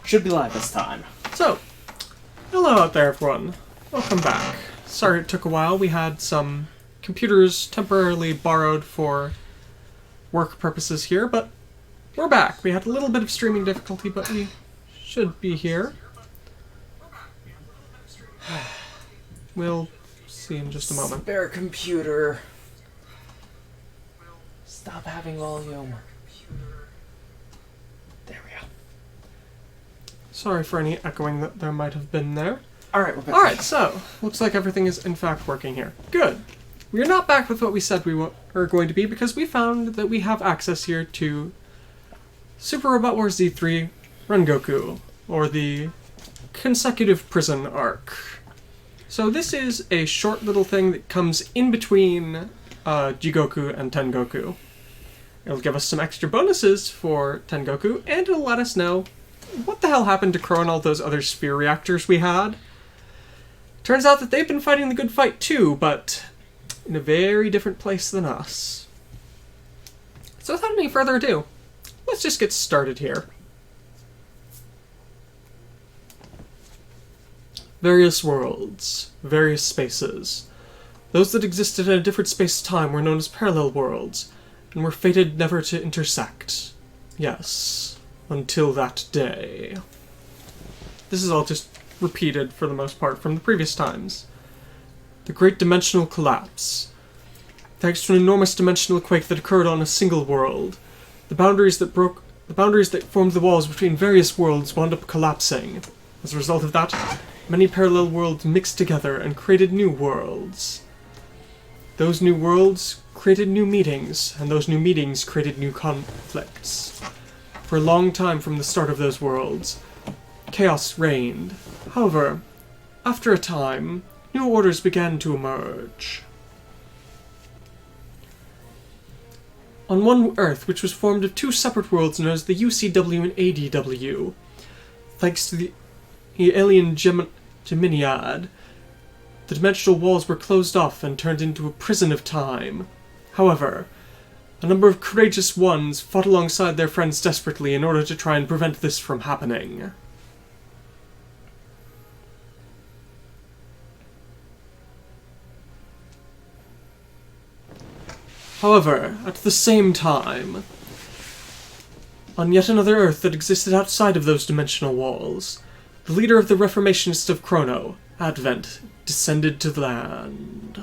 Should be live this time. So, hello out there everyone. Welcome back. Sorry it took a while. We had some computers temporarily borrowed for work purposes here, but we're back. We had a little bit of streaming difficulty, but we should be here. We'll see in just a moment. Spare computer. Stop having volume. There we go. Sorry for any echoing that there might have been there. Alright, we're back. Alright, so, looks like everything is in fact working here. Good. We are not back with what we said we were going to be because we found that we have access here to Super Robot Wars Z3 Rengoku, or the consecutive prison arc. So this is a short little thing that comes in between Jigoku and Tengoku. It'll give us some extra bonuses for Tengoku, and it'll let us know what the hell happened to Crowe and all those other sphere reactors we had. Turns out that they've been fighting the good fight too, but in a very different place than us. So without any further ado, let's just get started here. Various worlds, various spaces. Those that existed in a different space-time were known as parallel worlds, and were fated never to intersect. Yes, until that day. This is all just repeated, for the most part, from the previous times. The Great Dimensional Collapse. Thanks to an enormous dimensional quake that occurred on a single world, the boundaries that formed the walls between various worlds wound up collapsing. As a result of that, many parallel worlds mixed together and created new worlds. Those new worlds created new meetings, and those new meetings created new conflicts. For a long time from the start of those worlds, chaos reigned. However, after a time, new orders began to emerge. On one Earth, which was formed of two separate worlds known as the UCW and ADW, thanks to the alien Geminiad, the dimensional walls were closed off and turned into a prison of time. However, a number of courageous ones fought alongside their friends desperately in order to try and prevent this from happening. However, at the same time, on yet another Earth that existed outside of those dimensional walls, the leader of the Reformationists of Crowe, Advent, descended to the land.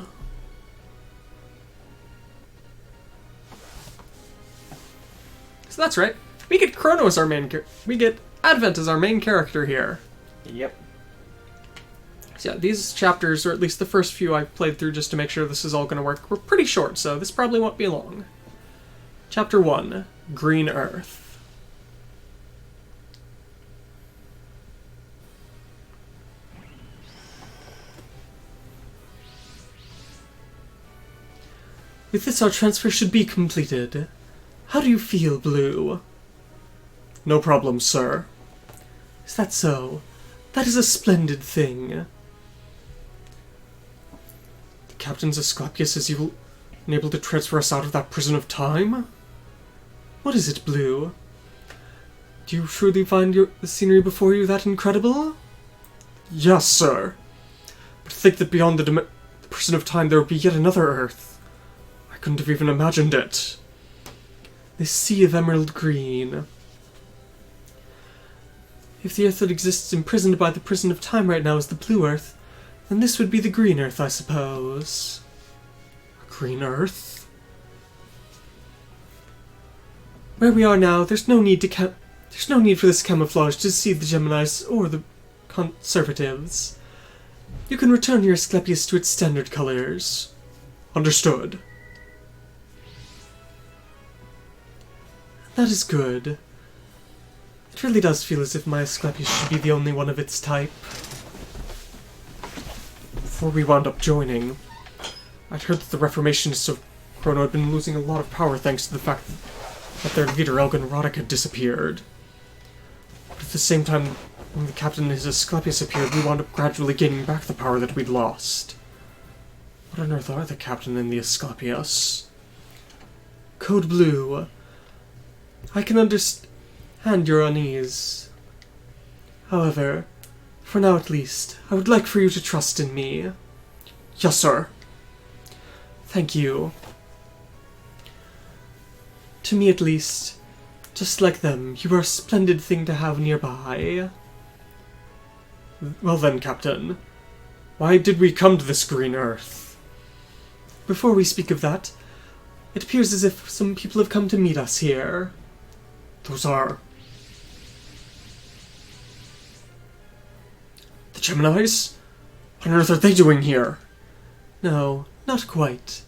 So that's right. We get Crowe as our main we get Advent as our main character here. Yep. So yeah, these chapters, or at least the first few I played through just to make sure this is all going to work, were pretty short, so this probably won't be long. Chapter 1, Green Earth. With this, our transfer should be completed. How do you feel, Blue? No problem, sir. Is that so? That is a splendid thing. The Captain's Asclepius is able to transfer us out of that prison of time? What is it, Blue? Do you truly find the scenery before you that incredible? Yes, sir. But think that beyond the prison of time there would be yet another Earth. I couldn't have even imagined it. This sea of emerald green. If the Earth that exists imprisoned by the prison of time right now is the blue Earth, then this would be the green Earth, I suppose. Green Earth? Where we are now, there's no need for this camouflage to deceive the Geminis or the Conservatives. You can return your Asclepius to its standard colors. Understood. That is good. It really does feel as if my Asclepius should be the only one of its type. Before we wound up joining, I'd heard that the Reformationists of Crowe had been losing a lot of power thanks to the fact that their leader, Elgin Roddick, had disappeared. But at the same time, when the Captain and his Asclepius appeared, we wound up gradually gaining back the power that we'd lost. What on earth are the Captain and the Asclepius? Code Blue. I can understand your unease. However, for now at least, I would like for you to trust in me. Yes, sir. Thank you. To me at least, just like them, you are a splendid thing to have nearby. Well then, Captain, why did we come to this green earth? Before we speak of that, it appears as if some people have come to meet us here. Those are... the Geminis? What on earth are they doing here? No, not quite.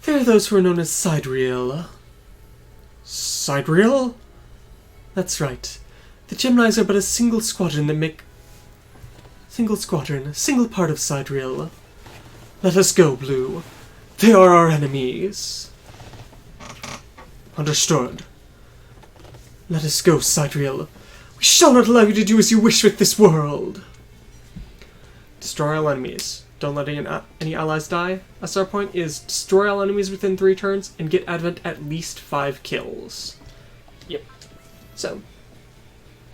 They are those who are known as Sidereal. Sidereal? That's right. The Geminis are but a single squadron that make... single squadron, a single part of Sidereal. Let us go, Blue. They are our enemies. Understood. Let us go, Sidereal. We shall not allow you to do as you wish with this world. Destroy all enemies. Don't let any allies die. SR point is destroy all enemies within 3 turns and get Advent at least 5 kills. Yep. So,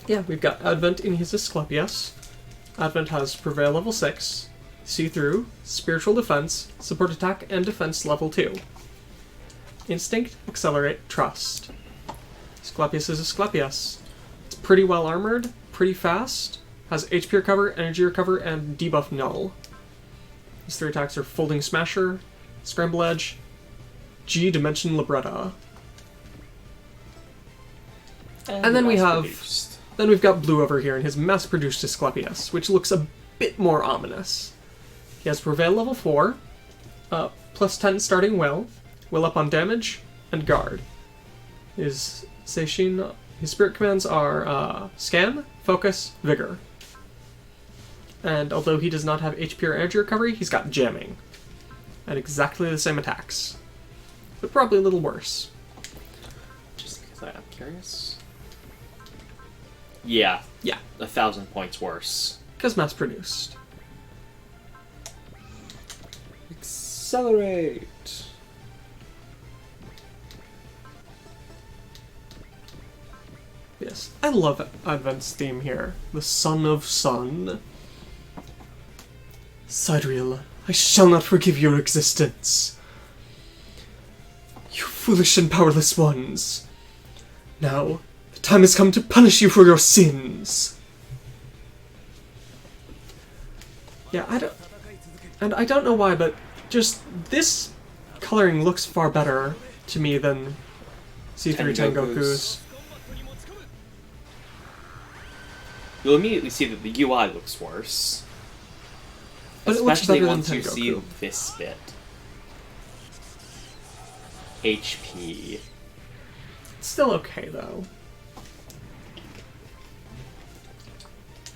yeah, we've got Advent in his Asclepius. Advent has Prevail level 6, See Through, Spiritual Defense, Support Attack, and Defense level 2. Instinct, Accelerate, Trust. Asclepius is Asclepius. It's pretty well armored, pretty fast, has HP recover, energy recover, and debuff null. His 3 attacks are Folding Smasher, Scramble Edge, G Dimension Libretta. And then we have... then we've got Blue over here in his mass-produced Asclepius, which looks a bit more ominous. He has Prevail level 4, plus 10 starting Will up on damage, and Guard. His Seishin, his spirit commands are Scan, Focus, Vigor. And although he does not have HP or energy recovery, he's got Jamming. And exactly the same attacks. But probably a little worse. Just because I'm curious. Yeah. Yeah. 1,000 points worse. Because mass-produced. Accelerate! Yes. I love Advent's theme here. The Son of Sun. Sidereal, I shall not forgive your existence. You foolish and powerless ones. Now, the time has come to punish you for your sins. Yeah, I don't know why, but just this coloring looks far better to me than C3 Tengoku's. You'll immediately see that the UI looks worse. But it looks especially better than once you see Tengoku. this bit. HP. It's still okay, though.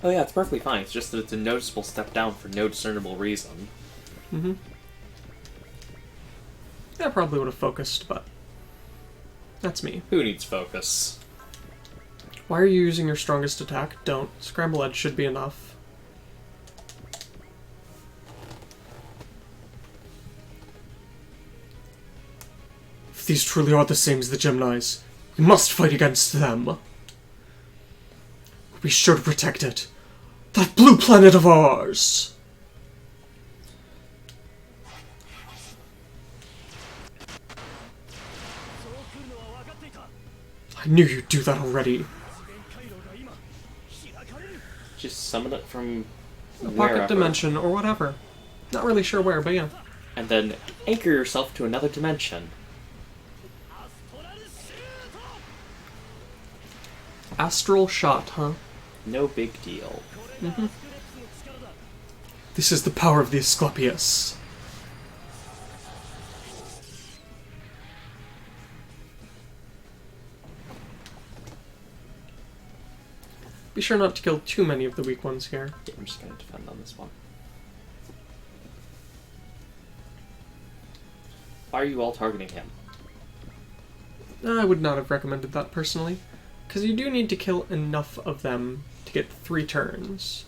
Oh yeah, it's perfectly fine. It's just that it's a noticeable step down for no discernible reason. Mm-hmm. I probably would have focused, but that's me. Who needs focus? Why are you using your strongest attack? Don't. Scramble Edge should be enough. If these truly are the same as the Geminis, we must fight against them. We'll be sure to protect it. That blue planet of ours! I knew you'd do that already. Just summon it from A wherever, pocket dimension or whatever. Not really sure where, but yeah. and then anchor yourself to another dimension. Astral shot, huh? No big deal. Mm-hmm. This is the power of the Asclepius. Be sure not to kill too many of the weak ones here. Yeah, I'm just going to defend on this one. Why are you all targeting him? I would not have recommended that personally, because you do need to kill enough of them to get 3 turns.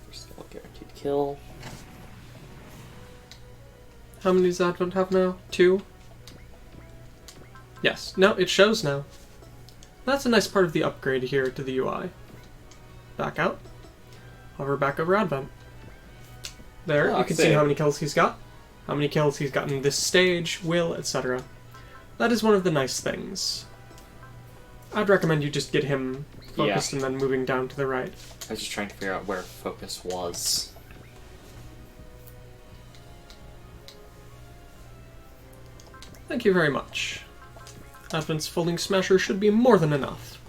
First of all, guaranteed kill. How many does Advent have now? 2? Yes. No, it shows now. That's a nice part of the upgrade here to the UI. Back out. Hover back over Advent. There, you can see how many kills he's got. How many kills he's gotten this stage, will, etc. That is one of the nice things. I'd recommend you just get him focused and then moving down to the right. I was just trying to figure out where focus was. Thank you very much. Advent's Folding Smasher should be more than enough.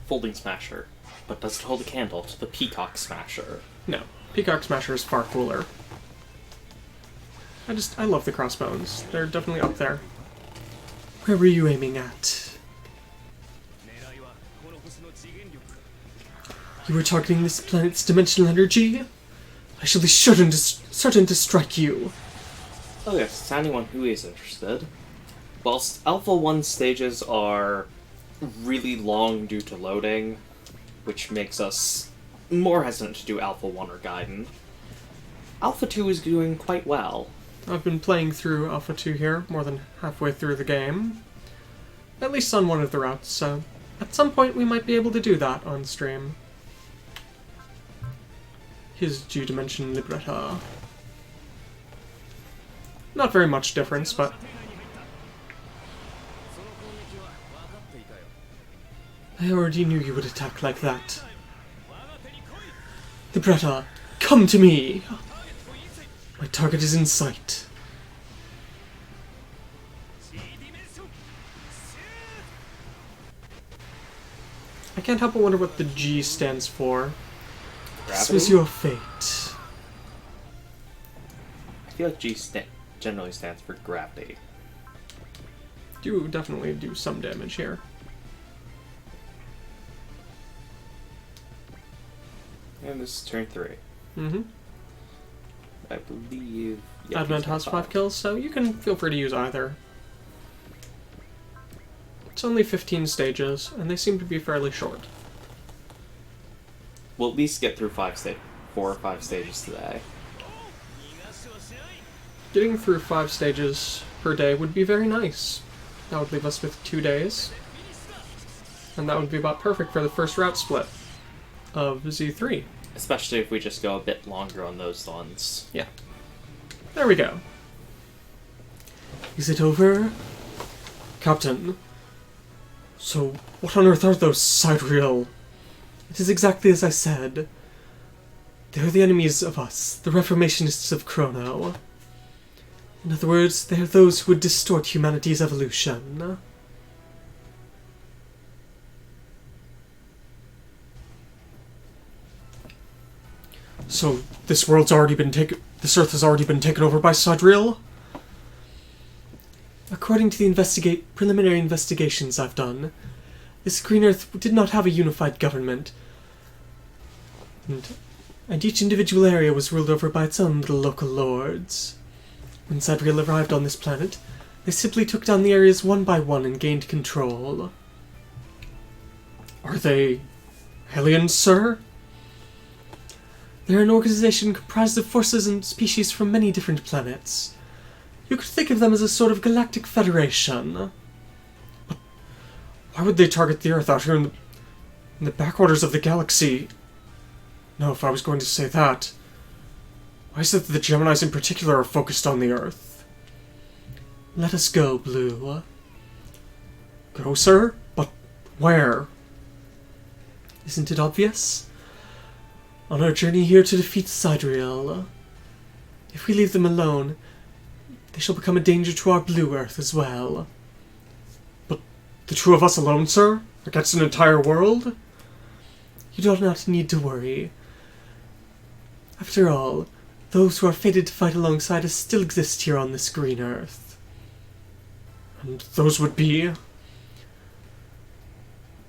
Folding Smasher. But does it hold a candle to the Peacock Smasher? No. Peacock Smasher is far cooler. I love the crossbones. They're definitely up there. Where were you aiming at? You were targeting this planet's dimensional energy? I shall be certain to strike you. Oh yes, to anyone who is interested. Whilst Alpha 1 stages are really long due to loading, which makes us more hesitant to do Alpha 1 or Gaiden, Alpha 2 is doing quite well. I've been playing through Alpha 2 here, more than halfway through the game. At least on one of the routes, so at some point we might be able to do that on stream. His G-Dimension Libretta. Not very much difference, but... I already knew you would attack like that. Libretta, come to me! My target is in sight. I can't help but wonder what the G stands for. Gravity? This was your fate. I feel like G generally stands for gravity. You definitely do some damage here. And this is turn 3. Mm-hmm. I believe... Yeah, Advent has 5 kills, so you can feel free to use either. It's only 15 stages, and they seem to be fairly short. We'll at least get through 4 or 5 stages today. Getting through 5 stages per day would be very nice. That would leave us with 2 days. And that would be about perfect for the first route split of Z3. Especially if we just go a bit longer on those ones. Yeah. There we go. Is it over? Captain. So, what on earth are those sidereal? It is exactly as I said. They are the enemies of us, the Reformationists of Crowe. In other words, they are those who would distort humanity's evolution. So, this Earth has already been taken over by Sidereal? According to the preliminary investigations I've done, this Green Earth did not have a unified government, and each individual area was ruled over by its own little local lords. When Sidereal arrived on this planet, they simply took down the areas one by one and gained control. Are they aliens, sir? They're an organization comprised of forces and species from many different planets. You could think of them as a sort of galactic federation. But why would they target the Earth out here in the backwaters of the galaxy? No, if I was going to say that. Why is it that the Geminis in particular are focused on the Earth? Let us go, Blue. Go, sir? But where? Isn't it obvious? On our journey here to defeat Sidereal. If we leave them alone, they shall become a danger to our Blue Earth as well. But the two of us alone, sir? Against an entire world? You do not need to worry. After all, those who are fated to fight alongside us still exist here on this green Earth. And those would be?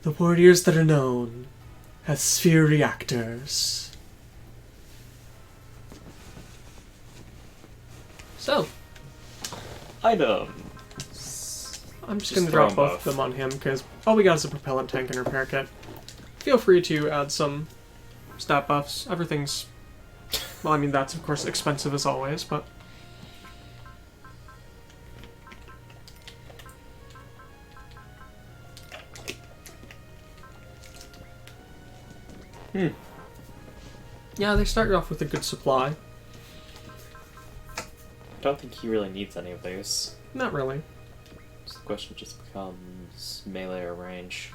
The warriors that are known as Sphere Reactors. So, items. I'm just going to drop both of them on him, because all we got is a propellant tank and repair kit. Feel free to add some stat buffs. Everything's... Well, I mean, that's of course expensive as always, but... Yeah, they started off with a good supply. I don't think he really needs any of these. Not really. So the question just becomes melee or range.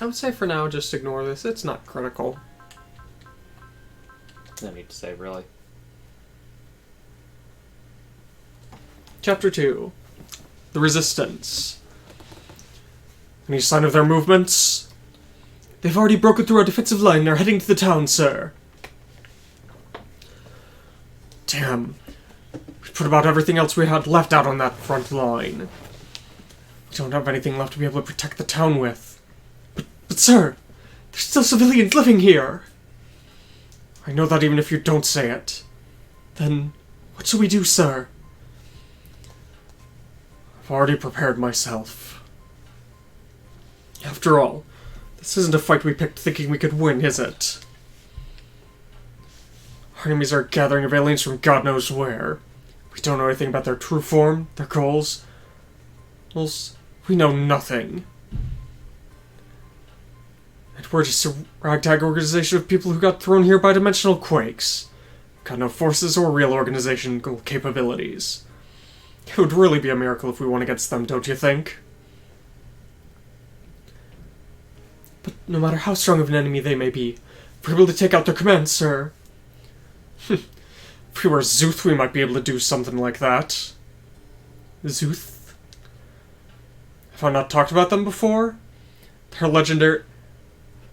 I would say for now, just ignore this. It's not critical. No need to say, really. Chapter 2. The Resistance. Any sign of their movements? They've already broken through our defensive line and are heading to the town, sir. Damn. We put about everything else we had left out on that front line. We don't have anything left to be able to protect the town with. But sir, there's still civilians living here. I know that even if you don't say it. Then, what shall we do, sir? I've already prepared myself. After all, this isn't a fight we picked thinking we could win, is it? Our enemies are a gathering of aliens from God knows where. We don't know anything about their true form, their goals. We know nothing. And we're just a ragtag organization of people who got thrown here by dimensional quakes. Got no forces or real organizational capabilities. It would really be a miracle if we won against them, don't you think? But no matter how strong of an enemy they may be, if we're able to take out their command, sir. If we were Zuth, we might be able to do something like that. Zuth? Have I not talked about them before? They're a legendary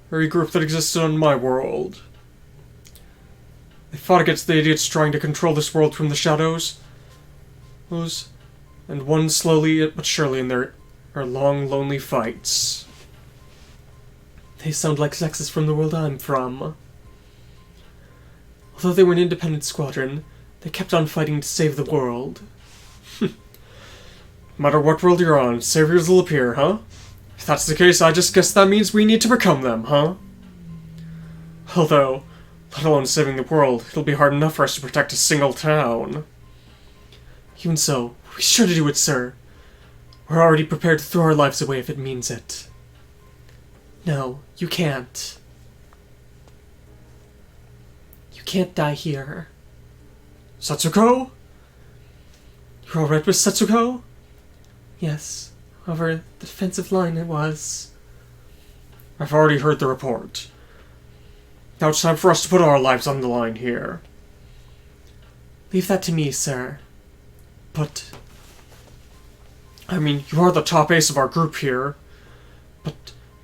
group that existed on my world. They fought against the idiots trying to control this world from the shadows. And won slowly but surely in their long, lonely fights. They sound like sexes from the world I'm from. Although they were an independent squadron, they kept on fighting to save the world. No matter what world you're on, saviors will appear, huh? If that's the case, I just guess that means we need to become them, huh? Although, let alone saving the world, it'll be hard enough for us to protect a single town. Even so, we're sure to do it, sir. We're already prepared to throw our lives away if it means it. No, you can't. You can't die here. Setsuko? You're alright with Setsuko? Yes, however, the defensive line it was. I've already heard the report. Now it's time for us to put our lives on the line here. Leave that to me, sir. But... I mean, you are the top ace of our group here. But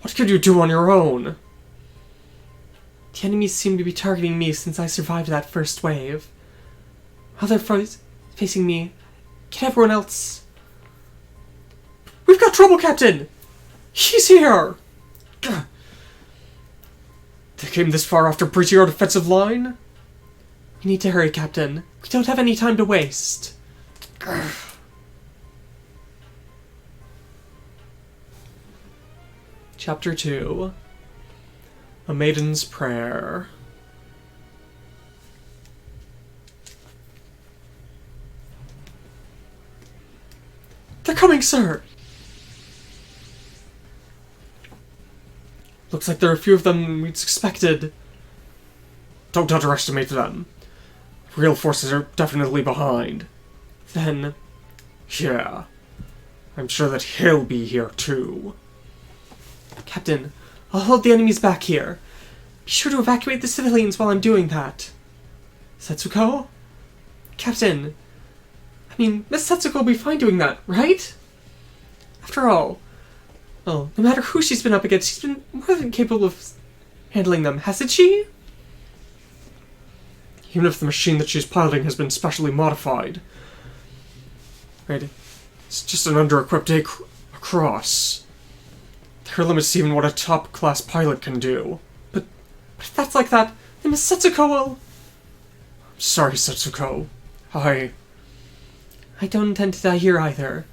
what could you do on your own? The enemies seem to be targeting me since I survived that first wave. While they're facing me, can everyone else... We've got trouble, Captain! He's here! Gah. They came this far after breaching our defensive line? We need to hurry, Captain. We don't have any time to waste. Gah. Chapter 2. A Maiden's Prayer. They're coming, sir! Looks like there are a few of them than we'd expected. Don't underestimate them. Real forces are definitely behind. Then, yeah, I'm sure that he'll be here too. Captain, I'll hold the enemies back here. Be sure to evacuate the civilians while I'm doing that. Setsuko? Captain, I mean, Miss Setsuko will be fine doing that, right? After all, well, no matter who she's been up against, she's been more than capable of handling them, hasn't she? Even if the machine that she's piloting has been specially modified. Right, it's just an under-equipped across. There are limits to even what a top-class pilot can do. But if that's like that, then Miss Setsuko will... I'm sorry, Setsuko. I don't intend to die here either.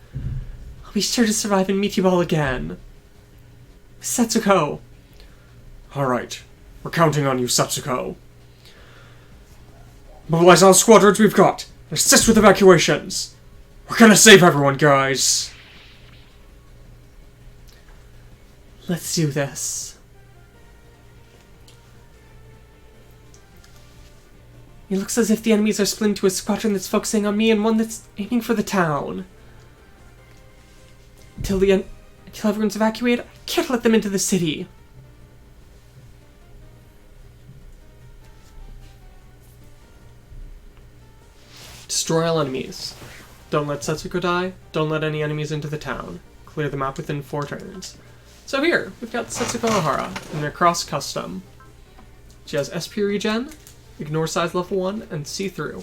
I'll be sure to survive and meet you all again. Miss Setsuko. Alright. We're counting on you, Setsuko. Mobilize all squadrons we've got. Assist with evacuations. We're gonna save everyone, guys. Let's do this. It looks as if the enemies are split into a squadron that's focusing on me and one that's aiming for the town. Until everyone's evacuated, I can't let them into the city. Destroy all enemies. Don't let Setsuko die. Don't let any enemies into the town. Clear the map within 4 turns. So here, we've got Setsuko Ohara in their cross custom. She has SP regen, ignore size level 1, and see through.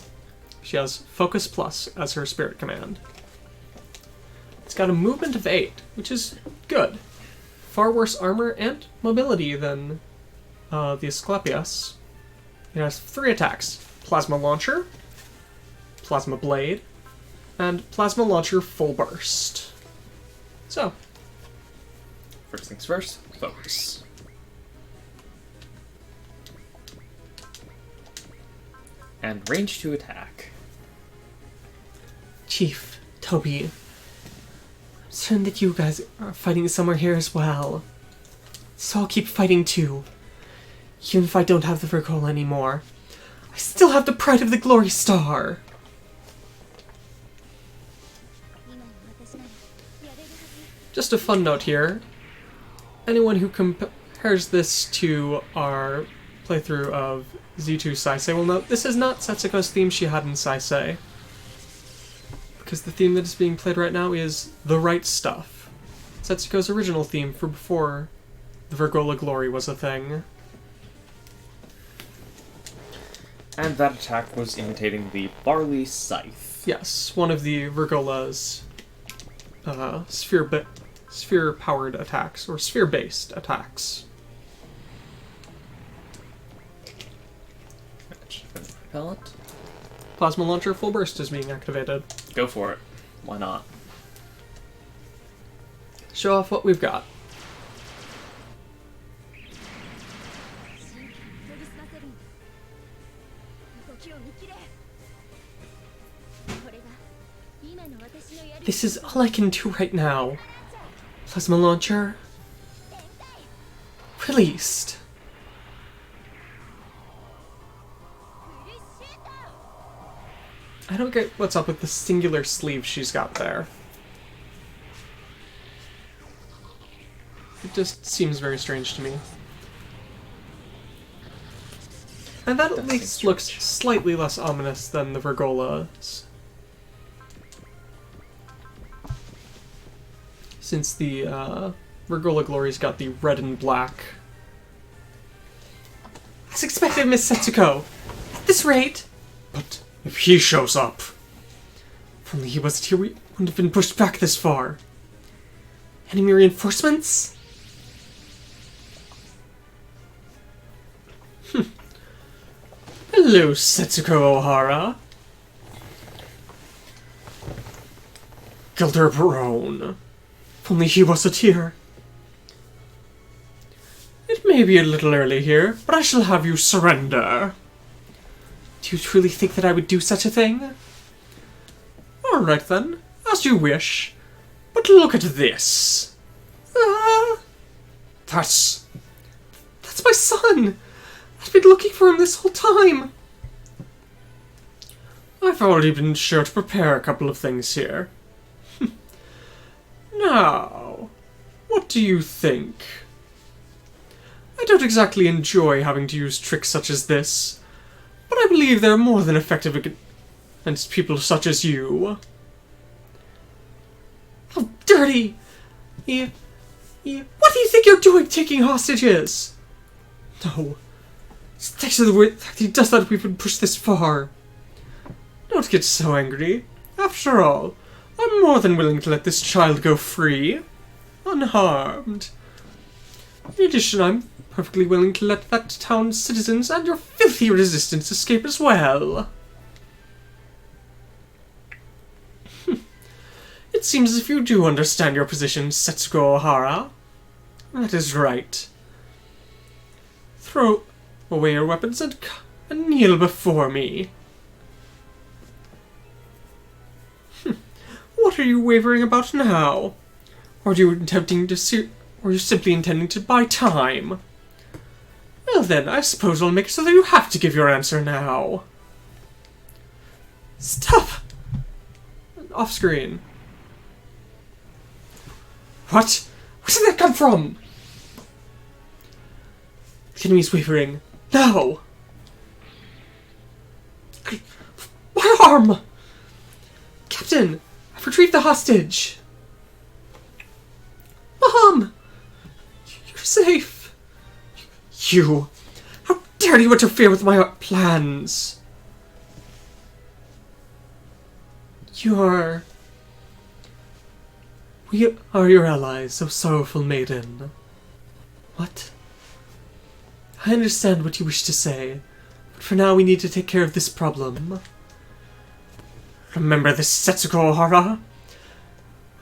She has Focus Plus as her spirit command. It's got a movement of 8, which is good. Far worse armor and mobility than the Asclepius. It has 3 attacks. Plasma Launcher, Plasma Blade, and Plasma Launcher Full Burst. So, First things first, focus. And range to attack. Chief, Toby, I'm certain that you guys are fighting somewhere here as well. So I'll keep fighting too. Even if I don't have the Virgola anymore, I still have the pride of the Glory Star. Just a fun note here. Anyone who compares this to our playthrough of Z2 Saisei will note this is not Setsuko's theme she had in Saisei. Because the theme that is being played right now is The Right Stuff. Setsuko's original theme for before the Virgola Glory was a thing. And that attack was imitating the Barley Scythe. Yes, one of the Virgola's sphere-powered attacks, or sphere-based attacks. Repellent. Plasma Launcher Full Burst is being activated. Go for it. Why not? Show off what we've got. This is all I can do right now. Plasma Launcher. Released. I don't get what's up with the singular sleeve she's got there. It just seems very strange to me. And that at least looks slightly less ominous than the Virgola's. Since the Virgola Glory's got the red and black. As expected, Miss Setsuko! At this rate! But if he shows up... If only he wasn't here, we wouldn't have been pushed back this far. Enemy reinforcements? Hello, Setsuko Ohara. Gilder Barone. If only he wasn't here. It may be a little early here, but I shall have you surrender. Do you truly think that I would do such a thing? Alright then, as you wish. But look at this. That's my son! I've been looking for him this whole time! I've already been sure to prepare a couple of things here. Now, what do you think? I don't exactly enjoy having to use tricks such as this, but I believe they're more than effective against people such as you. How dirty! What do you think you're doing taking hostages? No. It's thanks to the fact he does that we've been pushed this far. Don't get so angry. After all, I'm more than willing to let this child go free, unharmed. In addition, I'm perfectly willing to let that town's citizens and your filthy resistance escape as well. It seems as if you do understand your position, Setsuko Ohara. That is right. Throw away your weapons and kneel before me. What are you wavering about now? Or are you simply intending to buy time? Well then, I suppose I'll make it so that you have to give your answer now. Stop! Off screen. What? Where did that come from? The enemy's wavering. No! My arm! Captain! I've retrieved the hostage! Mom! You're safe! You! How dare you interfere with my plans? We are your allies, O sorrowful maiden. What? I understand what you wish to say, but for now we need to take care of this problem. Remember this, Setsuko Ohara?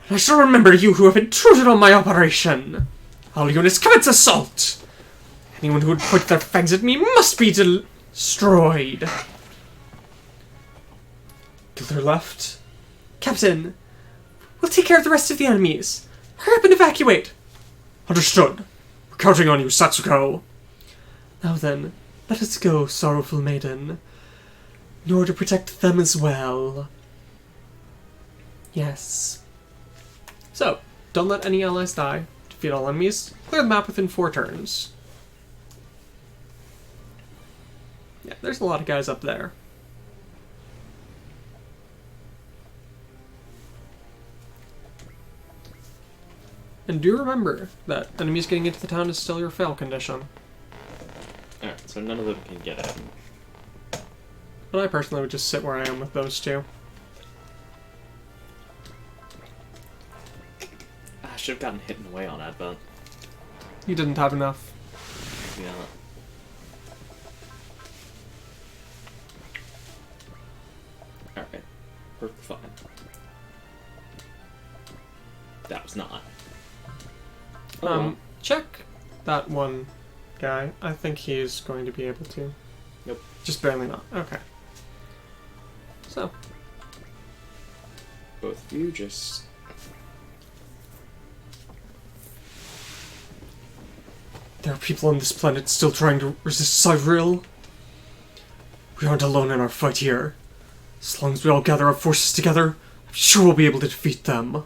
I shall remember you who have intruded on my operation. All units commence assault! Anyone who would point their fangs at me must be destroyed. Gilder left. Captain, we'll take care of the rest of the enemies. Hurry up and evacuate! Understood. We're counting on you, Setsuko. Now then, let us go, sorrowful maiden. In order to protect them as well. Yes. So, don't let any allies die. Defeat all enemies. Clear the map within 4 turns. Yeah, there's a lot of guys up there. And do remember that enemies getting into the town is still your fail condition. Alright, so none of them can get in. But I personally would just sit where I am with those two. I should have gotten hidden away on Advent. You didn't have enough. Yeah. Alright. Perfect fine. That was not. Check that one guy. I think he's going to be able to. Nope. Just barely not. Okay. So. Both of you just... There are people on this planet still trying to resist Cyril. We aren't alone in our fight here. As long as we all gather our forces together, I'm sure we'll be able to defeat them.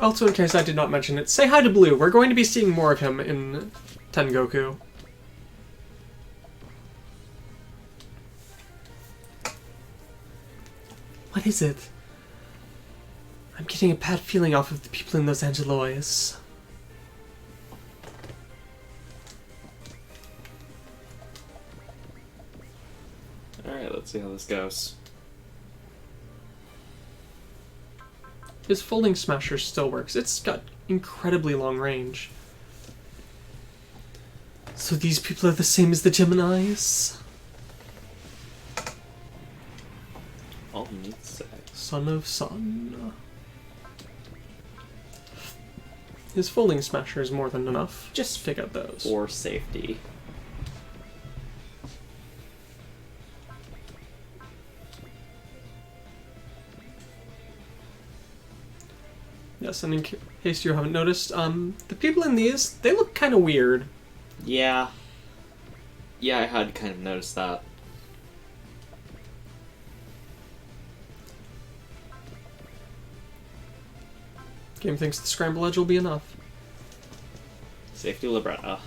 Also, in case I did not mention it, say hi to Blue. We're going to be seeing more of him in Tengoku. What is it? I'm getting a bad feeling off of the people in those Angelois. Alright, let's see how this goes. His folding smasher still works. It's got incredibly long range. So these people are the same as the Geminis? All you need to say. Son of Sun. His folding smasher is more than enough. Just pick up those. For safety. Yes, and in case you haven't noticed, the people in these, they look kind of weird. Yeah. Yeah, I had kind of noticed that. Game thinks the scramble edge will be enough. Safety libretta.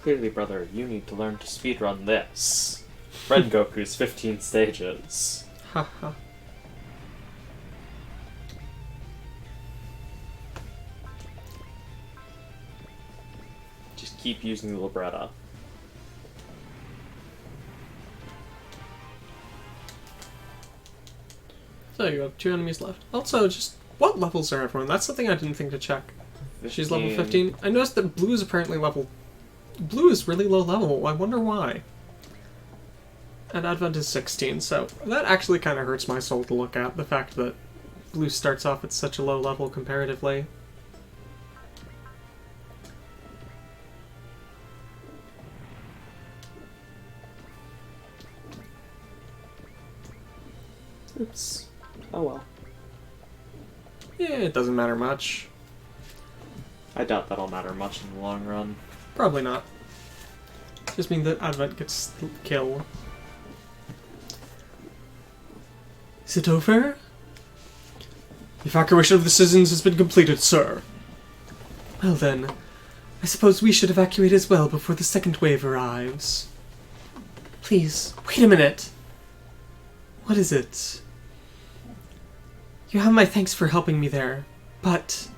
Clearly, brother, you need to learn to speedrun this. Rengoku's 15 stages. Haha. Just keep using the libretta. So you have 2 enemies left. Also, just what levels are everyone? That's something I didn't think to check. She's level 15. I noticed that Blue is apparently level... Blue is really low level. I wonder why. And Advent is 16, so that actually kind of hurts my soul to look at, the fact that Blue starts off at such a low level comparatively. Oops. Oh well. Yeah, it doesn't matter much. I doubt that'll matter much in the long run. Probably not. Just mean that Advent gets the kill. Is it over? The evacuation of the citizens has been completed, sir. Well then, I suppose we should evacuate as well before the second wave arrives. Please, wait a minute. What is it? You have my thanks for helping me there, but...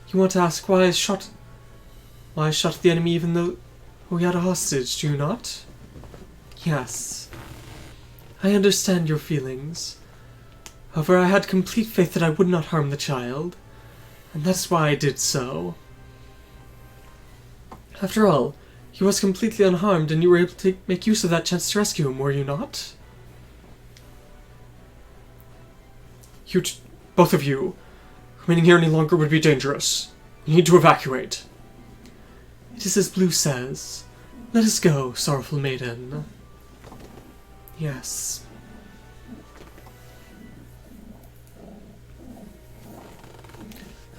You want to ask why I shot the enemy even though we had a hostage, do you not? Yes. I understand your feelings. However, I had complete faith that I would not harm the child, and that's why I did so. After all, he was completely unharmed, and you were able to make use of that chance to rescue him, were you not? Both of you, remaining here any longer would be dangerous. You need to evacuate. It is as Blue says. Let us go, sorrowful maiden. Yes.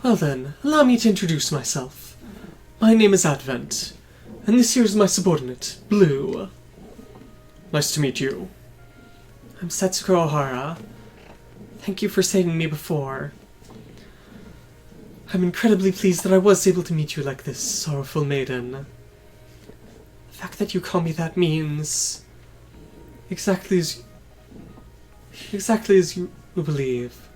Well then, allow me to introduce myself. My name is Advent, and this here is my subordinate, Blue. Nice to meet you. I'm Setsuko Ohara. Thank you for saving me before. I'm incredibly pleased that I was able to meet you like this, sorrowful maiden. The fact that you call me that means... Exactly as you believe.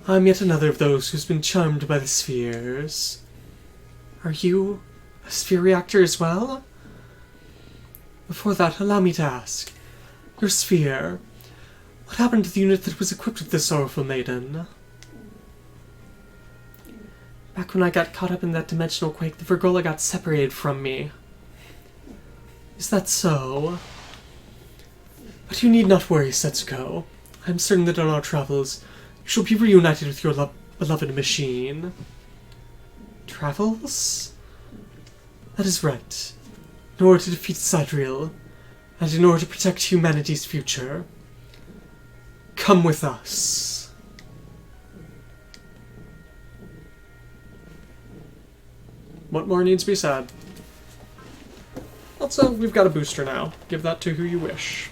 I'm yet another of those who's been charmed by the spheres. Are you a sphere reactor as well? Before that, allow me to ask. Your sphere... What happened to the unit that was equipped with the sorrowful maiden? Back when I got caught up in that dimensional quake, the Virgola got separated from me. Is that so? But you need not worry, Setsuko. I'm certain that on our travels, you shall be reunited with your beloved machine. Travels? That is right. In order to defeat Sidriel, and in order to protect humanity's future. Come with us. What more needs to be said? Also, we've got a booster now. Give that to who you wish.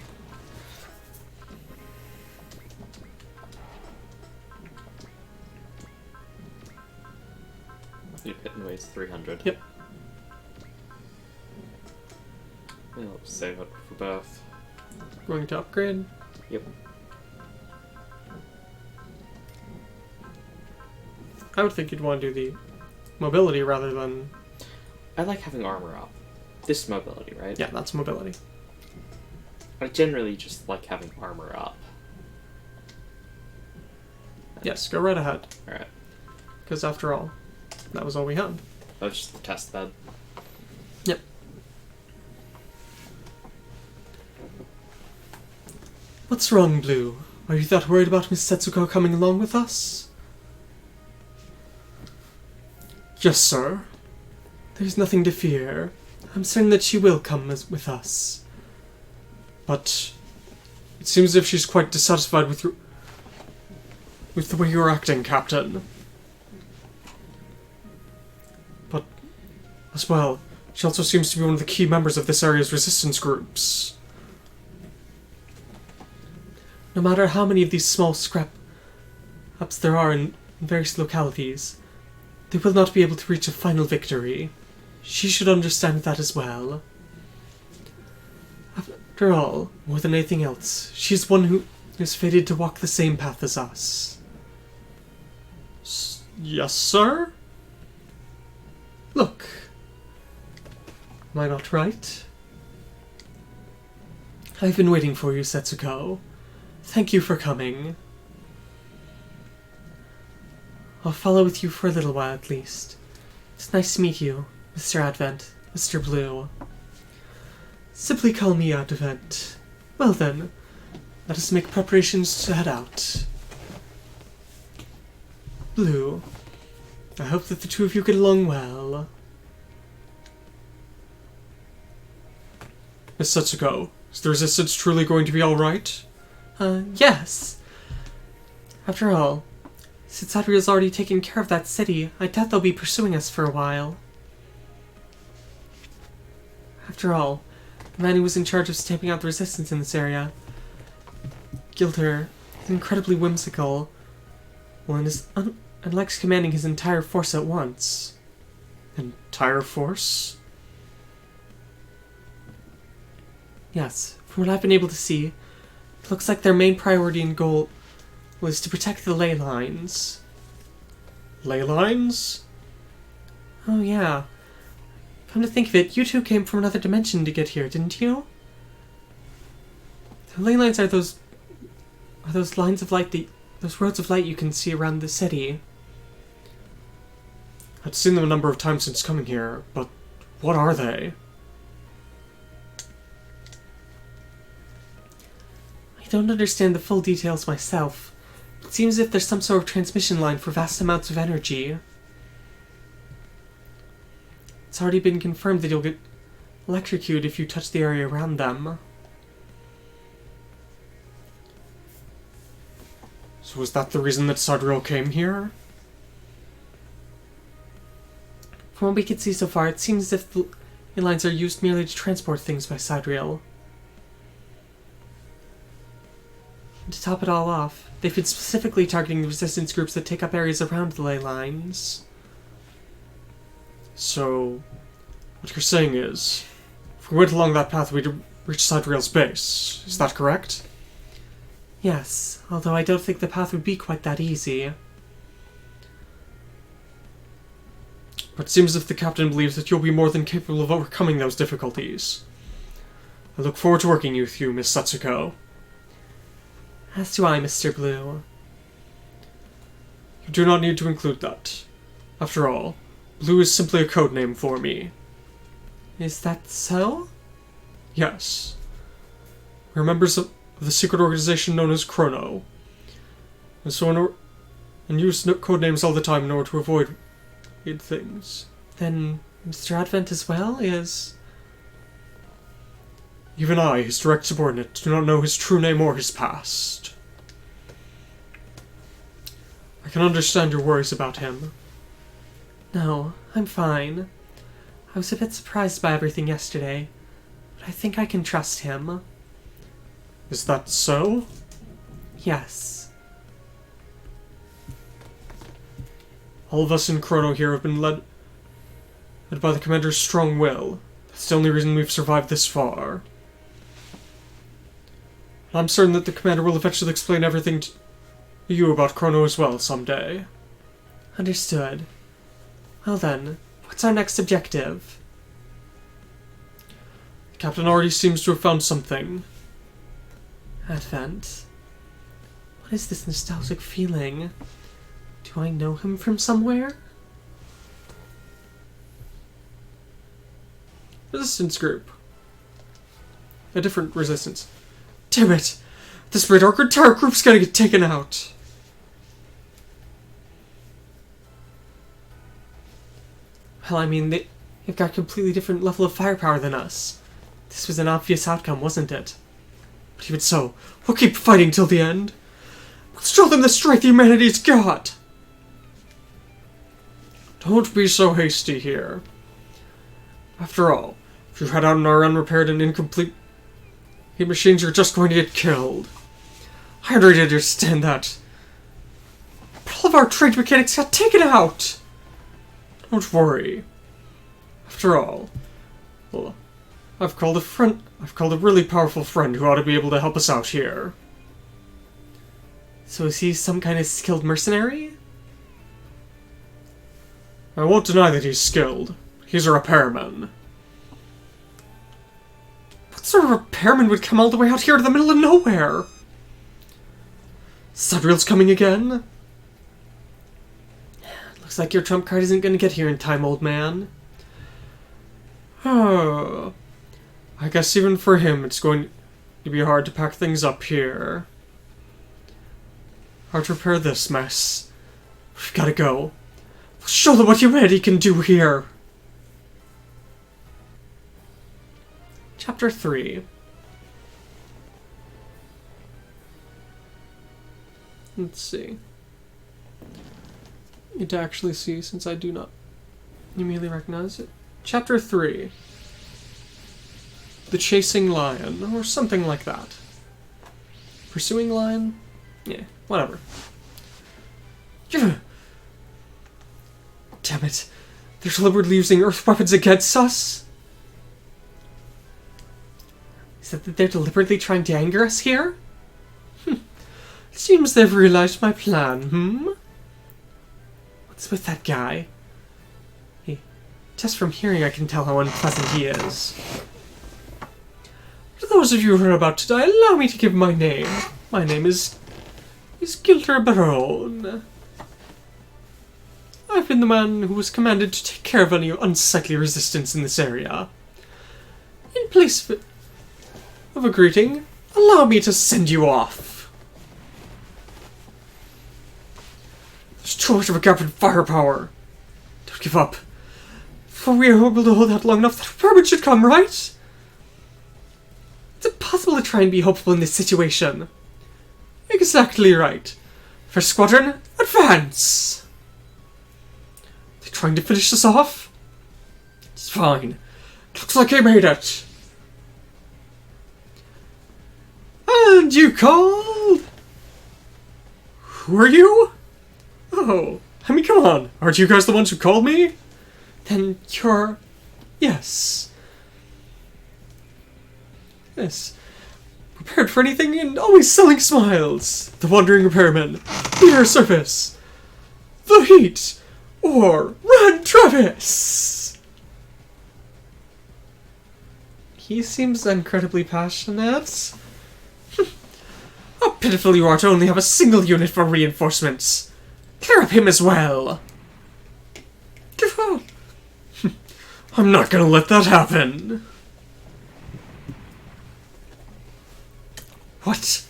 Your hit and weighs 300. Yep. I'll save it for both. Going to upgrade? Yep. I would think you'd want to do the mobility rather than... I like having armor up. This is mobility, right? Yeah, that's mobility. I generally just like having armor up. Yes, go right ahead. Alright. Because after all, that was all we had. That was just the test bed. Yep. What's wrong, Blue? Are you that worried about Miss Setsuko coming along with us? Yes, sir. There's nothing to fear. I'm certain that she will come with us. But it seems as if she's quite dissatisfied with the way you're acting, Captain. But as well, she also seems to be one of the key members of this area's resistance groups. No matter how many of these small scrap-ups there are in various localities, they will not be able to reach a final victory. She should understand that as well. After all, more than anything else, she is one who is fated to walk the same path as us. Yes, sir? Look. Am I not right? I've been waiting for you, Setsuko. Thank you for coming. I'll follow with you for a little while at least. It's nice to meet you, Mr. Advent, Mr. Blue. Simply call me Advent. Well then, let us make preparations to head out. Blue, I hope that the two of you get along well. Miss Setsuko, is the resistance truly going to be alright? Yes. After all, Since Adriel's already taken care of that city, I doubt they'll be pursuing us for a while. After all, the man who was in charge of stamping out the resistance in this area, Gilder, is incredibly whimsical, and likes commanding his entire force at once. Entire force? Yes, from what I've been able to see, it looks like their main priority and goal was to protect the ley lines. Ley lines? Oh yeah. Come to think of it, you two came from another dimension to get here, didn't you? The ley lines are those lines of light, those roads of light you can see around the city. I'd seen them a number of times since coming here, but what are they? I don't understand the full details myself. It seems as if there's some sort of transmission line for vast amounts of energy. It's already been confirmed that you'll get electrocuted if you touch the area around them. So was that the reason that Sadriel came here? From what we can see so far, it seems as if the ley lines are used merely to transport things by Sadriel. And to top it all off, they've been specifically targeting the resistance groups that take up areas around the ley lines. So, what you're saying is, if we went along that path, we'd reach Sadriel's base. Is that correct? Yes, although I don't think the path would be quite that easy. But it seems as if the captain believes that you'll be more than capable of overcoming those difficulties. I look forward to working with you, Miss Setsuko. As do I, Mr. Blue. You do not need to include that. After all, Blue is simply a code name for me. Is that so? Yes. We're members of the secret organization known as Crowe. And so and use code names all the time in order to avoid weird things. Then Mr. Advent as well is... Even I, his direct subordinate, do not know his true name or his past. I can understand your worries about him. No, I'm fine. I was a bit surprised by everything yesterday, but I think I can trust him. Is that so? Yes. All of us in Crowe here have been led by the commander's strong will. That's the only reason we've survived this far. I'm certain that the commander will eventually explain everything to you about Crowe as well someday. Understood. Well then, what's our next objective? The captain already seems to have found something. Advent. What is this nostalgic feeling? Do I know him from somewhere? Resistance group. A different resistance. Damn it! This rate, our entire group's gonna get taken out! Well, I mean, they've got a completely different level of firepower than us. This was an obvious outcome, wasn't it? But even so, we'll keep fighting till the end. We'll show them the strength humanity's got! Don't be so hasty here. After all, if you head out on our unrepaired and incomplete machines, you're just going to get killed. I already understand that. But all of our trained mechanics got taken out! Don't worry. After all, well, I've called a really powerful friend who ought to be able to help us out here. So is he some kind of skilled mercenary? I won't deny that he's skilled. He's a repairman. What sort of repairman would come all the way out here to the middle of nowhere? Sadriel's coming again? Looks like your trump card isn't going to get here in time, old man. Oh, I guess even for him it's going to be hard to pack things up here. Hard to repair this mess. We've gotta go. Show them what humanity can do here! Chapter 3. Let's see. need to actually see since I do not immediately recognize it. Chapter 3. The Chasing Lion, or something like that. Pursuing Lion? Yeah, whatever. Damn it. They're deliberately using earth weapons against us? Is it that they're deliberately trying to anger us here? It seems they've realized my plan, What's with that guy? Hey, just from hearing I can tell how unpleasant he is. To those of you who are about to die, allow me to give my name. My name is Gilder Baron. I've been the man who was commanded to take care of any unsightly resistance in this area. In place of a greeting, allow me to send you off. There's too much of a gap in firepower. Don't give up. For we are able to hold out long enough that a permit should come, right? It's impossible to try and be hopeful in this situation. Exactly right. First Squadron, advance! They're trying to finish us off? It's fine. Looks like I made it. And you called? Who are you? Oh, I mean, come on. Aren't you guys the ones who called me? Then you're... Yes. Yes. Prepared for anything and always selling smiles. The Wandering Repairman. Theater Service. The Heat. Or Red Travis. He seems incredibly passionate. How pitiful you are to only have a single unit for reinforcements. Clear up him as well. I'm not gonna let that happen. What?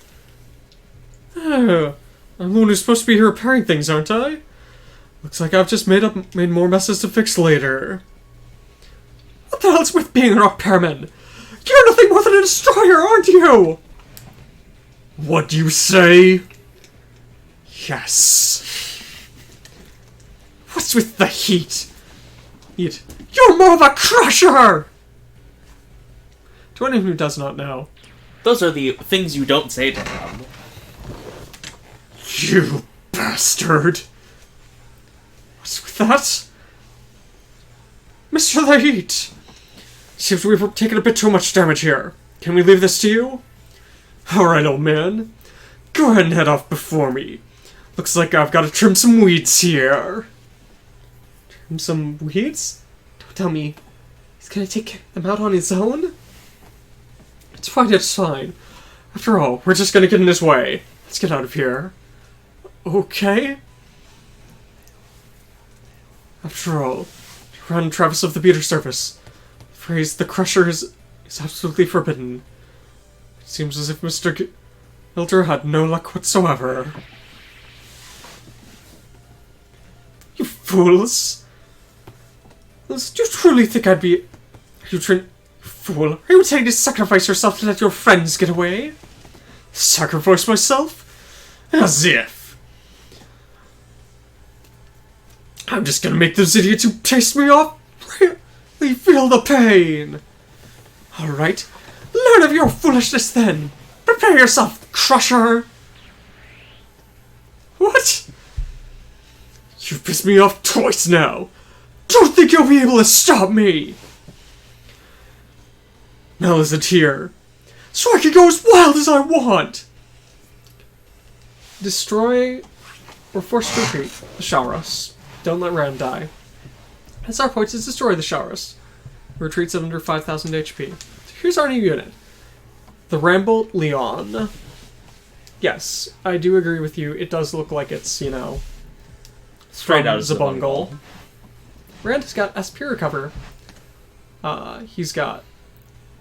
Oh, I'm the one who's supposed to be here repairing things, aren't I? Looks like I've just made more messes to fix later. What the hell's with being a repairman? You're nothing more than a destroyer, aren't you? What do you say? Yes. What's with the heat? You're more of a crusher! To anyone who does not know. Those are the things you don't say to him. You bastard! What's with that? Mr. The Heat! Seems we've taken a bit too much damage here. Can we leave this to you? Alright, old man. Go ahead and head off before me. Looks like I've got to trim some weeds here. Trim some weeds? Don't tell me he's gonna take them out on his own? It's fine, it's fine. After all, we're just gonna get in his way. Let's get out of here. Okay? After all, Ron Travis of the Theater Service. Phrase the Crusher is absolutely forbidden. It seems as if Mr. Gilder had no luck whatsoever. You fools! Do you truly think I'd be... Fool, are you intending to sacrifice yourself to let your friends get away? Sacrifice myself? As if. I'm just gonna make those idiots who chased me off really feel the pain. Alright, learn of your foolishness then. Prepare yourself, Crusher. What? You've pissed me off twice now. Don't think you'll be able to stop me. Mel isn't here, so I can go as wild as I want! Destroy or force retreat the Shauros. Don't let Rand die. As our points is destroy the Shauros. Retreats at under 5,000 HP. So here's our new unit. The Ramble Leon. Yes, I do agree with you. It does look like it's, you know, Straight out of Zabungle. Rand has got SP Recover. He's got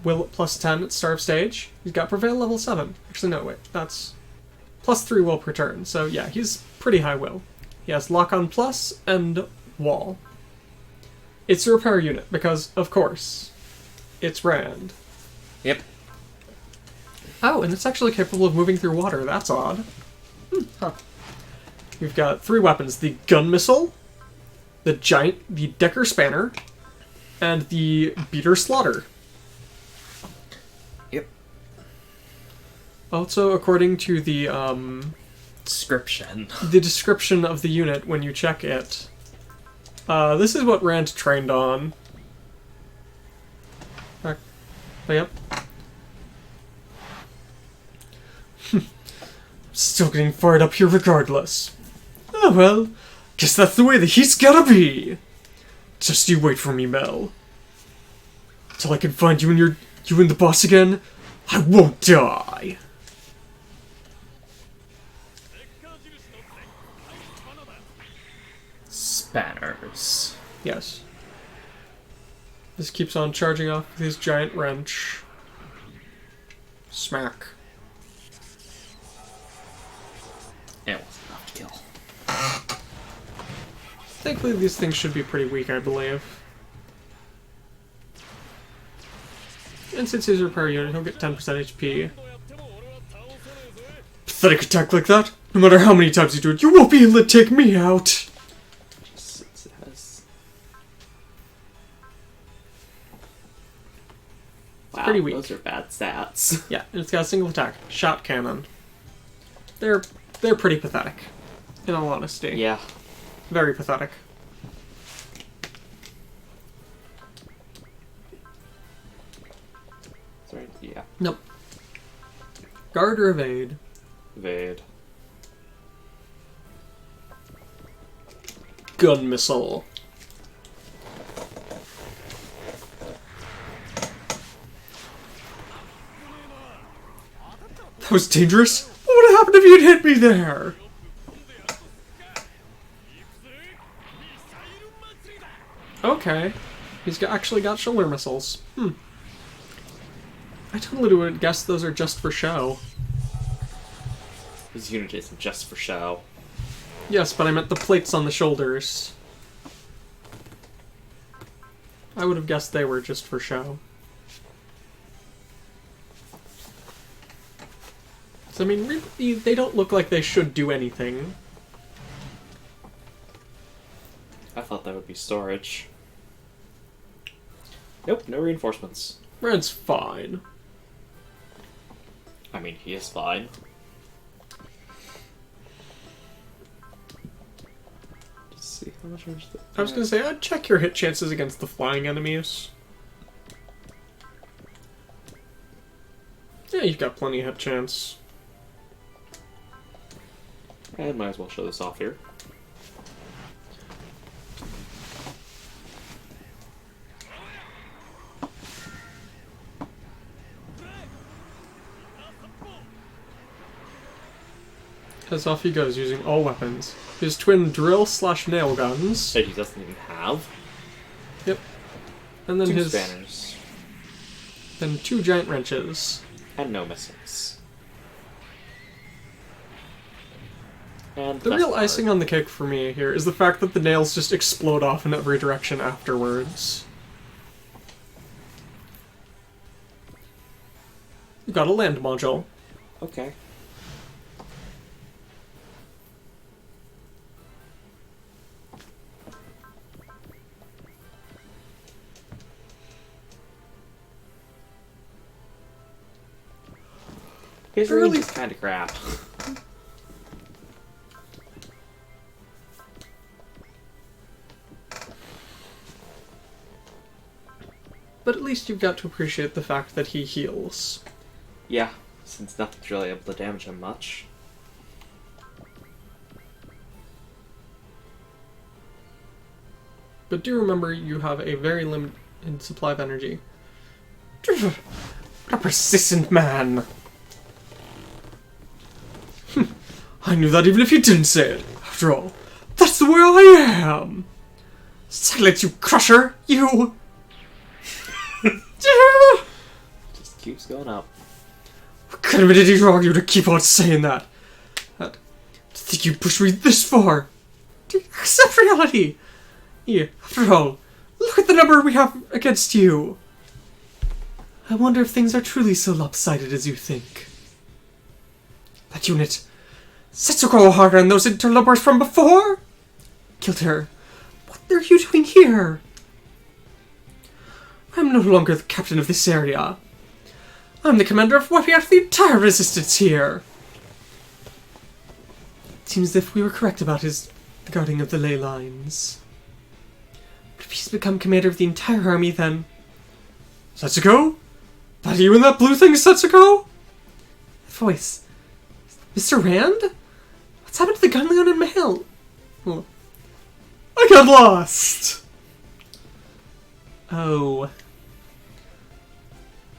Will at plus 10 at start of stage. He's got Prevail level 7. Actually, no, wait. That's plus 3 will per turn. So, yeah, he's pretty high will. He has Lock on Plus and Wall. It's a repair unit because, of course, it's Rand. Yep. Oh, and it's actually capable of moving through water. That's odd. Huh. We've got 3 weapons: the gun missile, the Decker Spanner, and the Beater Slaughter. Yep. Also, according to the description of the unit when you check it, this is what Rand trained on. Yep. Still getting fired up here regardless. Oh well, guess that's the way the heat's gotta be. Just you wait for me, Mel. Till I can find you and the boss again, I won't die. Spanners. Yes. This keeps on charging off with his giant wrench. Smack. It wasn't enough to kill. Thankfully, these things should be pretty weak, I believe. And since he's a repair unit, he'll get 10% HP. Pathetic attack like that? No matter how many times you do it, you won't be able to take me out! Wow, pretty weak. Those are bad stats. Yeah, and it's got a single attack. Shot cannon. They're pretty pathetic, in all honesty. Yeah. Very pathetic. Sorry, yeah. Nope. Guard or evade? Evade. Gun missile. That was dangerous. What would have happened if you'd hit me there? Okay. He's actually got shoulder missiles. I totally would guess those are just for show. His unit isn't just for show. Yes, but I meant the plates on the shoulders. I would have guessed they were just for show. So, I mean, really, they don't look like they should do anything. I thought that would be storage. Nope, no reinforcements. Red's fine. I mean, he is fine. Let's see how much damage. I was gonna say, I'd check your hit chances against the flying enemies. Yeah, you've got plenty of hit chance. And might as well show this off here. As off he goes, using all weapons. His twin drill/nail guns. That he doesn't even have. Yep. And then 2 his... spanners. Then 2 giant wrenches. And no missiles. And The real icing on the cake for me here is the fact that the nails just explode off in every direction afterwards. You got a land module. Okay. His range is kind of crap. But at least you've got to appreciate the fact that he heals. Yeah, since nothing's really able to damage him much. But do remember you have a very limited supply of energy. What a persistent man! I knew that even if you didn't say it. After all, that's the way I am! Silence, you crusher! You! Just keeps going up. What kind of an idiot are you to keep on saying that? To think you pushed me this far? To accept reality! Yeah, after all, look at the number we have against you! I wonder if things are truly so lopsided as you think. That unit Setsuko harder than those interlopers from before? Killed her. What are you doing here? I'm no longer the captain of this area. I'm the commander of wiping out the entire resistance here. It seems as if we were correct about his guarding of the ley lines. But if he's become commander of the entire army, then... Setsuko? That you in that blue thing, Setsuko? That voice. Mr. Rand? What's happened to the Gunleon and Mahel? Oh. I got lost! Oh.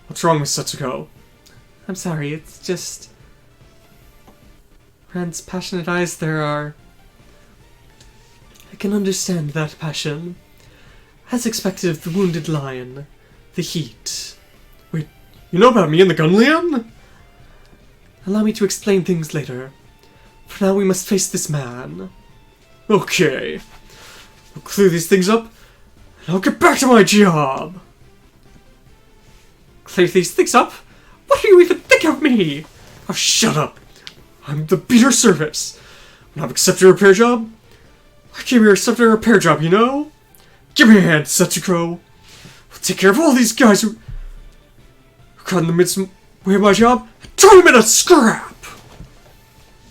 What's wrong with Setsuko? I'm sorry, it's just... Rand's passionate eyes there are... I can understand that passion. As expected of the wounded lion. The heat. Wait, you know about me and the Gunleon? Allow me to explain things later. For now we must face this man. Okay. I'll clear these things up, and I'll get back to my job! Clear these things up? What do you even think of me? Oh, shut up! I'm the beater service. When I've accepted a repair job, I came here to accept a repair job, you know? Give me a hand, Setsuko. We'll take care of all these guys who got in the midst way of my job and turn them into scrap!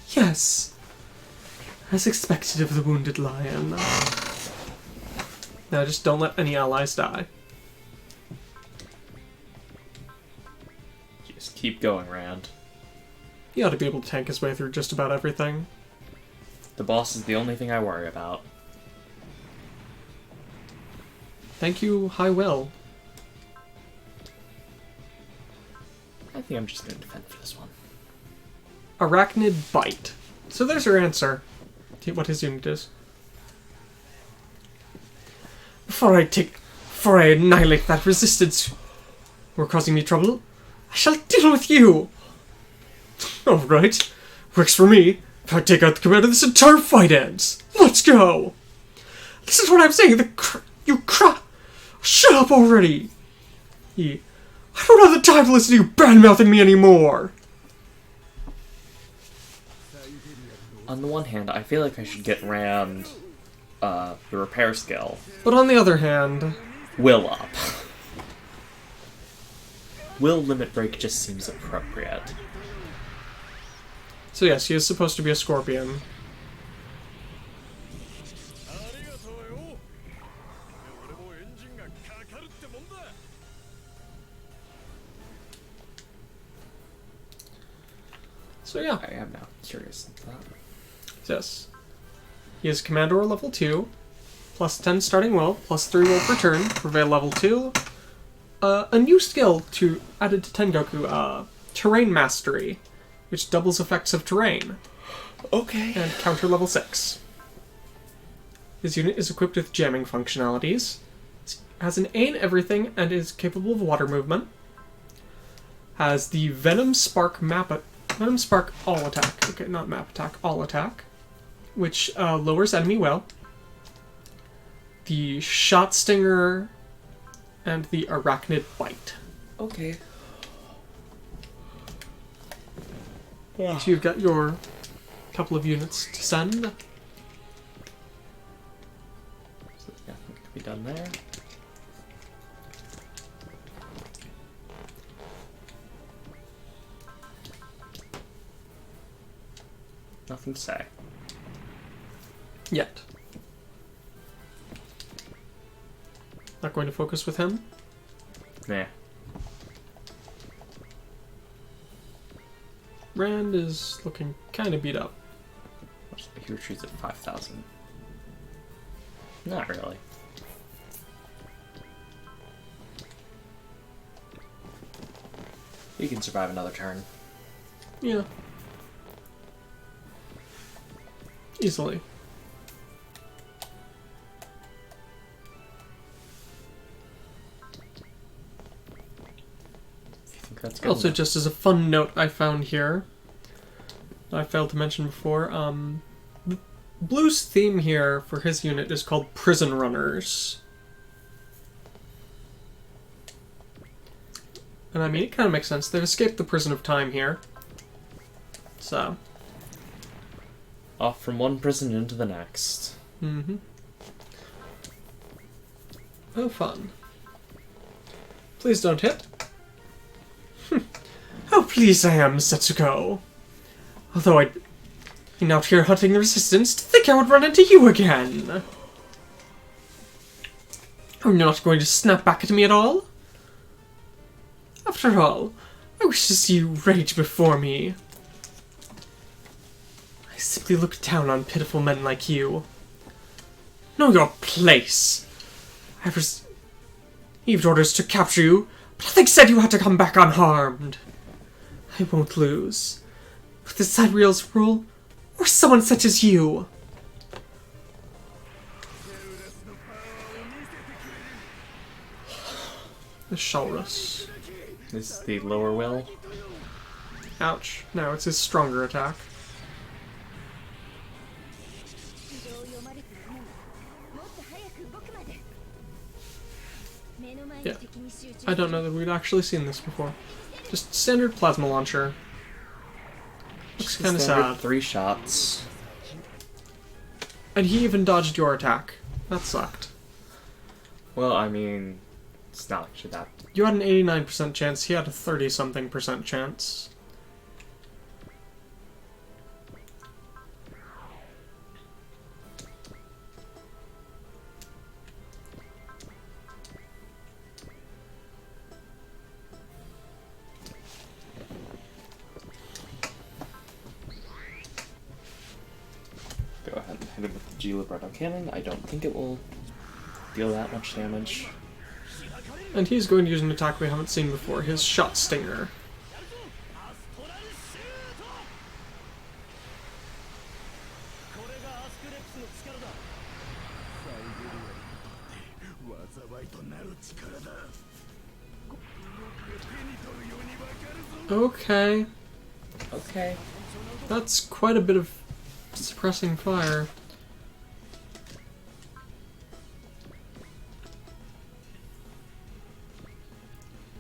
Yes. As expected of the wounded lion. Now just don't let any allies die. Just keep going, Rand. He ought to be able to tank his way through just about everything. The boss is the only thing I worry about. Thank you, High Will. I think I'm just going to defend for this one. Arachnid Bite. So there's your answer. See what his unit is. Before I annihilate that resistance who are causing me trouble, I shall deal with you! Alright. Works for me. If I take out the commander, this entire fight ends. Let's go! This is what I'm saying, shut up already! I don't have the time to listen to you bad-mouthing me anymore! On the one hand, I feel like I should get Rand the repair skill. But on the other hand... Will up. Will limit break just seems appropriate. So yes, he is supposed to be a scorpion. So yeah. I am now curious about that. Yes. He is Commander level 2, plus 10 starting will, plus 3 will per turn, prevail level 2. A new skill added to Tengoku, Terrain Mastery, which doubles effects of terrain. Okay. And counter level 6. His unit is equipped with jamming functionalities, has an A in everything, and is capable of water movement. Has the Venom Spark All Attack. Okay, not Map Attack, All Attack. Which lowers enemy will. The Shot Stinger and the Arachnid Bite. Okay. Yeah. So you've got your couple of units to send. So nothing can be done there. Nothing to say. Yet. Not going to focus with him. Nah. Rand is looking kind of beat up. He retreats at 5,000. Not really. He can survive another turn. Yeah. Easily. I think that's good Also, enough. just as a fun note I found here, that I failed to mention before, Blue's theme here for his unit is called Prison Runners. And I mean, it kind of makes sense. They've escaped the prison of time here. So, Off from one prison into the next. Mm-hmm. Oh, fun. Please don't hit. How pleased I am, Setsuko. Although I'd been out here hunting the resistance, to think I would run into you again. Are you not going to snap back at me at all? After all, I wish to see you rage before me. I simply look down on pitiful men like you. Know your place. I received orders to capture you, but nothing said you had to come back unharmed. I won't lose. With the Sidereal's rule, or someone such as you. The Shalrus. This is the lower will. Ouch. No, it's his stronger attack. Yeah. I don't know that we'd actually seen this before. Just standard plasma launcher. Looks kind of sad. 3 shots. And he even dodged your attack. That sucked. Well, I mean, it's not actually that. You had an 89% chance, he had a 30-something% chance. Go ahead and hit it with the G-Libretto cannon. I don't think it will deal that much damage. And he's going to use an attack we haven't seen before, his Shot Stinger. Okay. Okay. That's quite a bit of suppressing fire.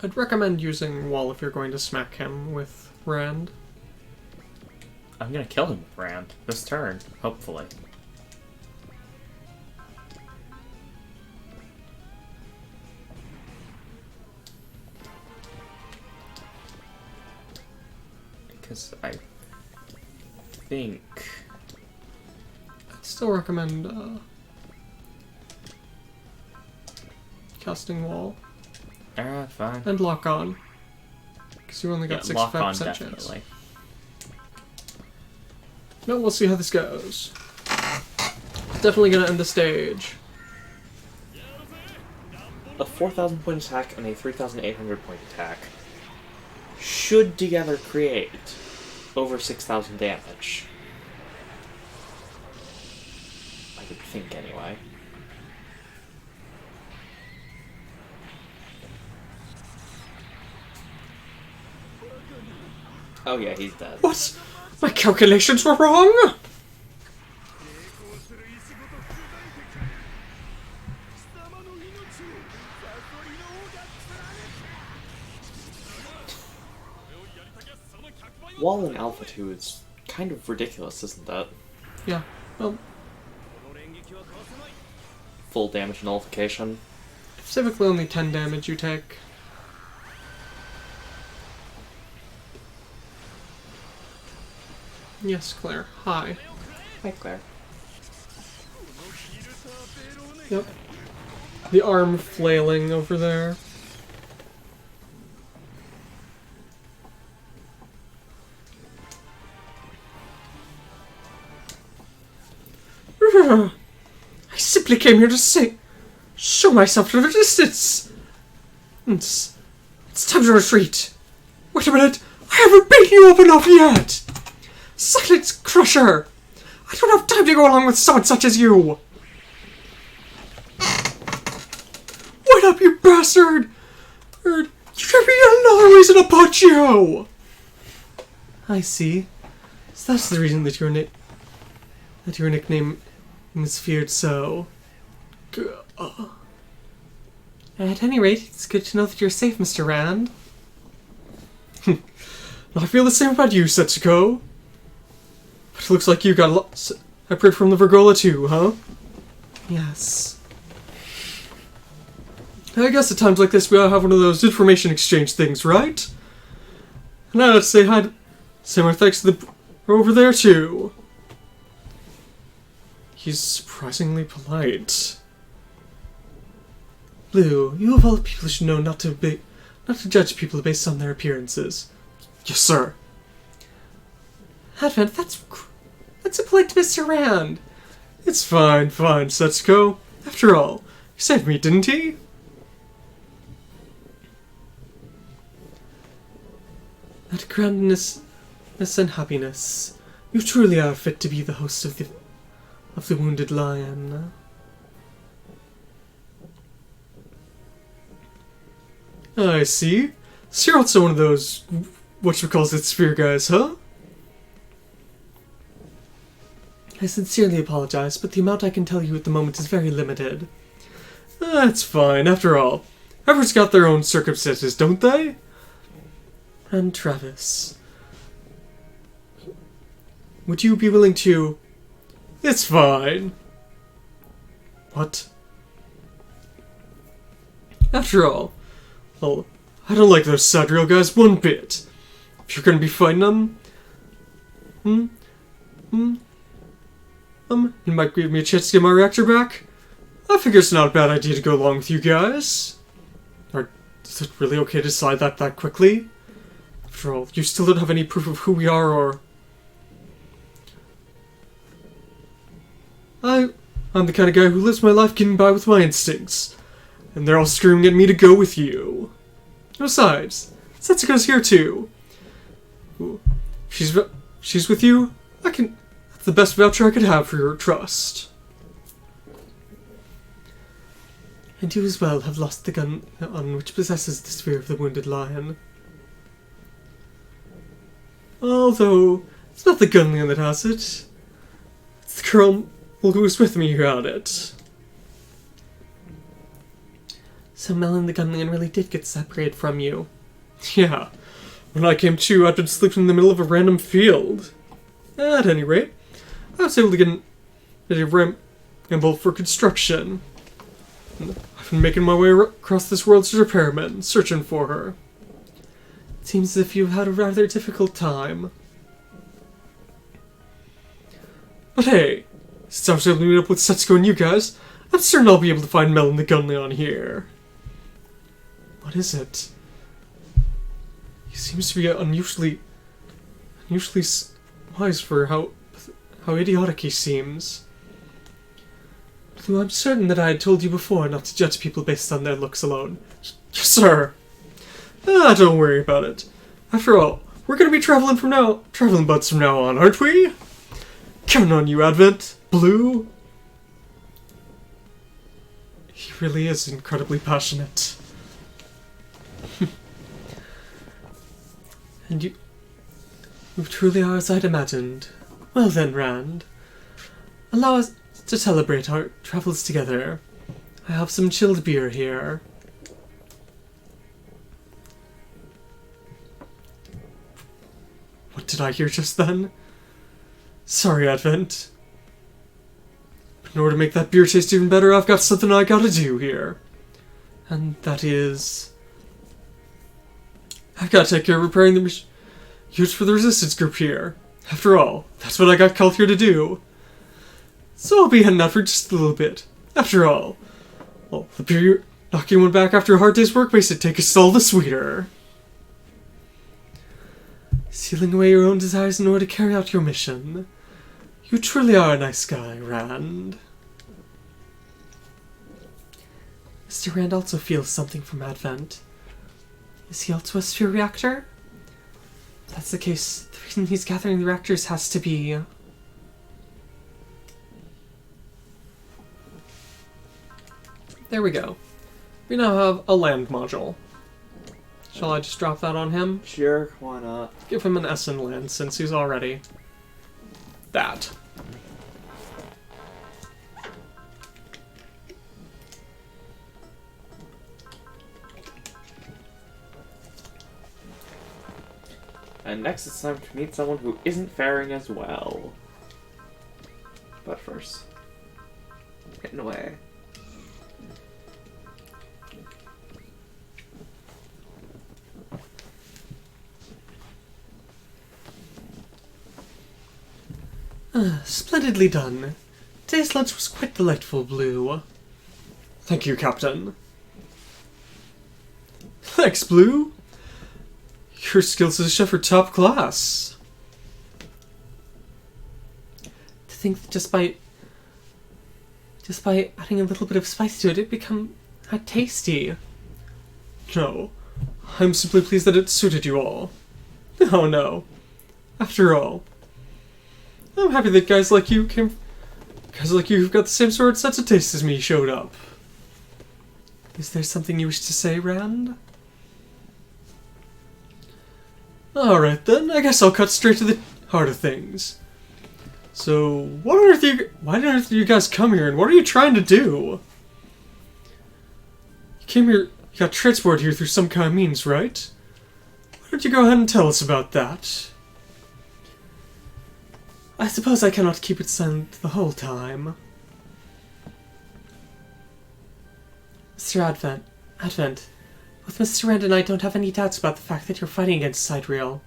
I'd recommend using Wall if you're going to smack him with Rand. I'm gonna kill him with Rand this turn, hopefully. Because I think... I'd still recommend casting Wall. Fine. And Lock On. Because you only got Lock on 65% chance. definitely. No, we'll see how this goes. Definitely gonna end the stage. A 4,000 point attack and a 3,800 point attack should together create over 6,000 damage. I would think, anyway. Oh yeah, he's dead. What? My calculations were wrong? Wall in Alpha 2 is kind of ridiculous, isn't it? Yeah, well, Full damage nullification. typically only 10 damage you take. Yes, Claire. Hi. Hi, Claire. Yep. The arm flailing over there. I simply came here to show myself to the distance. It's time to retreat. Wait a minute, I haven't beaten you up enough yet. Silence, Crusher! I don't have time to go along with someone such as you! Wait up, you bastard! You gave me another reason to punch you! I see. So that's the reason that your nickname is feared so. At any rate, it's good to know that you're safe, Mr. Rand. I feel the same about you, Setsuko. But looks like you got separate from the Virgola too, huh? Yes. I guess at times like this we all have one of those information exchange things, right? And I'd say hi. Say my thanks to the over there too. He's surprisingly polite. Blue, you of all people should know not to judge people based on their appearances. Yes, sir. Advent, that's a polite Mr. Rand. It's fine, Setsuko. After all, he saved me, didn't he? That grandness and happiness, you truly are fit to be the host of the Wounded Lion. I see. So you're also one of those whatchamacallit sphere guys, huh? I sincerely apologize, but the amount I can tell you at the moment is very limited. That's fine. After all, everyone's got their own circumstances, don't they? And Travis, would you be willing to... It's fine. What? After all, well, I don't like those Sadriel guys one bit. If you're gonna be fighting them, you might give me a chance to get my reactor back. I figure it's not a bad idea to go along with you guys. Or is it really okay to decide that quickly? After all, you still don't have any proof of who we are, or... I'm the kind of guy who lives my life getting by with my instincts. And they're all screaming at me to go with you. Besides, Setsuko's here too. She's with you? That's the best voucher I could have for your trust. And you as well have lost the gun on which possesses the Sphere of the Wounded Lion. Although, it's not the Gunlian that has it. It's the girl who was with me who had it. So Melon the Gunlian really did get separated from you. Yeah. When I came to, I'd been sleeping in the middle of a random field. At any rate, I was able to get a ramble for construction. I've been making my way across this world to repairmen, searching for her. It seems as if you've had a rather difficult time. But hey, since I was able to meet up with Setsuko and you guys, I'm certain I'll be able to find Melon the Gunlion here. What is it? He seems to be unusually wise for how idiotic he seems. Blue, I'm certain that I had told you before not to judge people based on their looks alone. Yes, sir. Don't worry about it. After all, we're gonna be traveling buds from now on, aren't we? Counting on you, Advent. Blue. He really is incredibly passionate. And you truly are as I'd imagined. Well then, Rand. Allow us to celebrate our travels together. I have some chilled beer here. What did I hear just then? Sorry, Advent. But in order to make that beer taste even better, I've got something I gotta do here. And that is... I've gotta take care of repairing the used for the resistance group here. After all, that's what I got called here to do. So I'll be heading out for just a little bit. After all, well, the beer knocking one back after a hard day's work makes it take us all the sweeter. Sealing away your own desires in order to carry out your mission. You truly are a nice guy, Rand. Mr. Rand also feels something from Advent. Is he also a sphere reactor? If that's the case, the reason he's gathering the reactors has to be... There we go. We now have a land module. Shall I just drop that on him? Sure, why not? Give him an S in land since he's already... that. And next it's time to meet someone who isn't faring as well. But first, getting away. Splendidly done. Today's lunch was quite delightful, Blue. Thank you, Captain. Thanks, Blue. Your skills as a chef are top class. To think that just by adding a little bit of spice to it, it'd become tasty. No, I'm simply pleased that it suited you all. Oh no. After all, I'm happy that guys like you who've got the same sort of sense of taste as me showed up. Is there something you wish to say, Rand? Alright then, I guess I'll cut straight to the heart of things. So, why on earth did you guys come here, and what are you trying to do? You came here, you got transported here through some kind of means, right? Why don't you go ahead and tell us about that? I suppose I cannot keep it silent the whole time. Mr. Advent, both Mr. Rand and I don't have any doubts about the fact that you're fighting against Sidereal.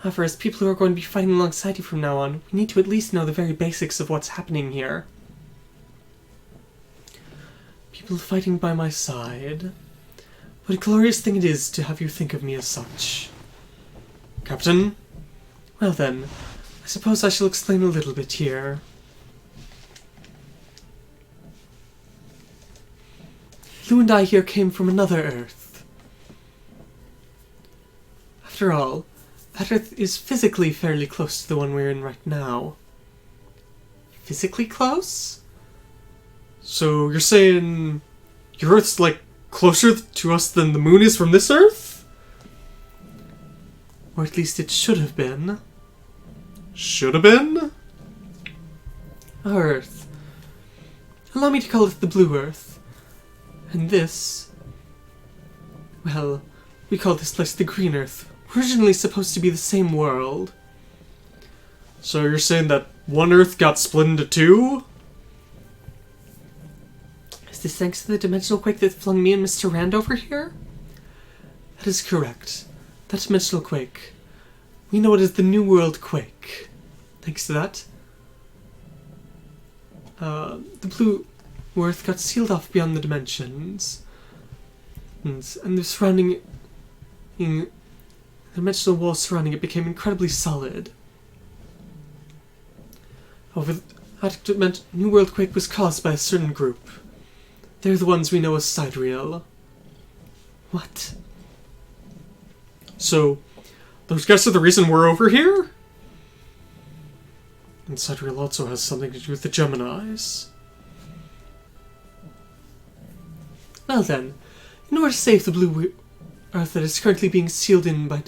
However, as people who are going to be fighting alongside you from now on, we need to at least know the very basics of what's happening here. People fighting by my side. What a glorious thing it is to have you think of me as such. Captain? Well then, I suppose I shall explain a little bit here. You and I here came from another Earth. After all, that Earth is physically fairly close to the one we're in right now. Physically close? So you're saying your Earth's like closer to us than the moon is from this Earth? Or at least it should have been. Should have been? Our Earth. Allow me to call it the Blue Earth. And this... well, we call this place the Green Earth. Originally supposed to be the same world. So you're saying that one Earth got split into two? Is this thanks to the dimensional quake that flung me and Mr. Rand over here? That is correct. That dimensional quake. We know it as the New World Quake. Thanks to that, the Blue Earth got sealed off beyond the dimensions, and the surrounding, the dimensional walls surrounding it became incredibly solid. However, that New World Quake was caused by a certain group. They're the ones we know as Sidereal. What? So, those guys are the reason we're over here? And Sidereal also has something to do with the Geminis. Well then, in order to save the Blue Earth that is currently being sealed in by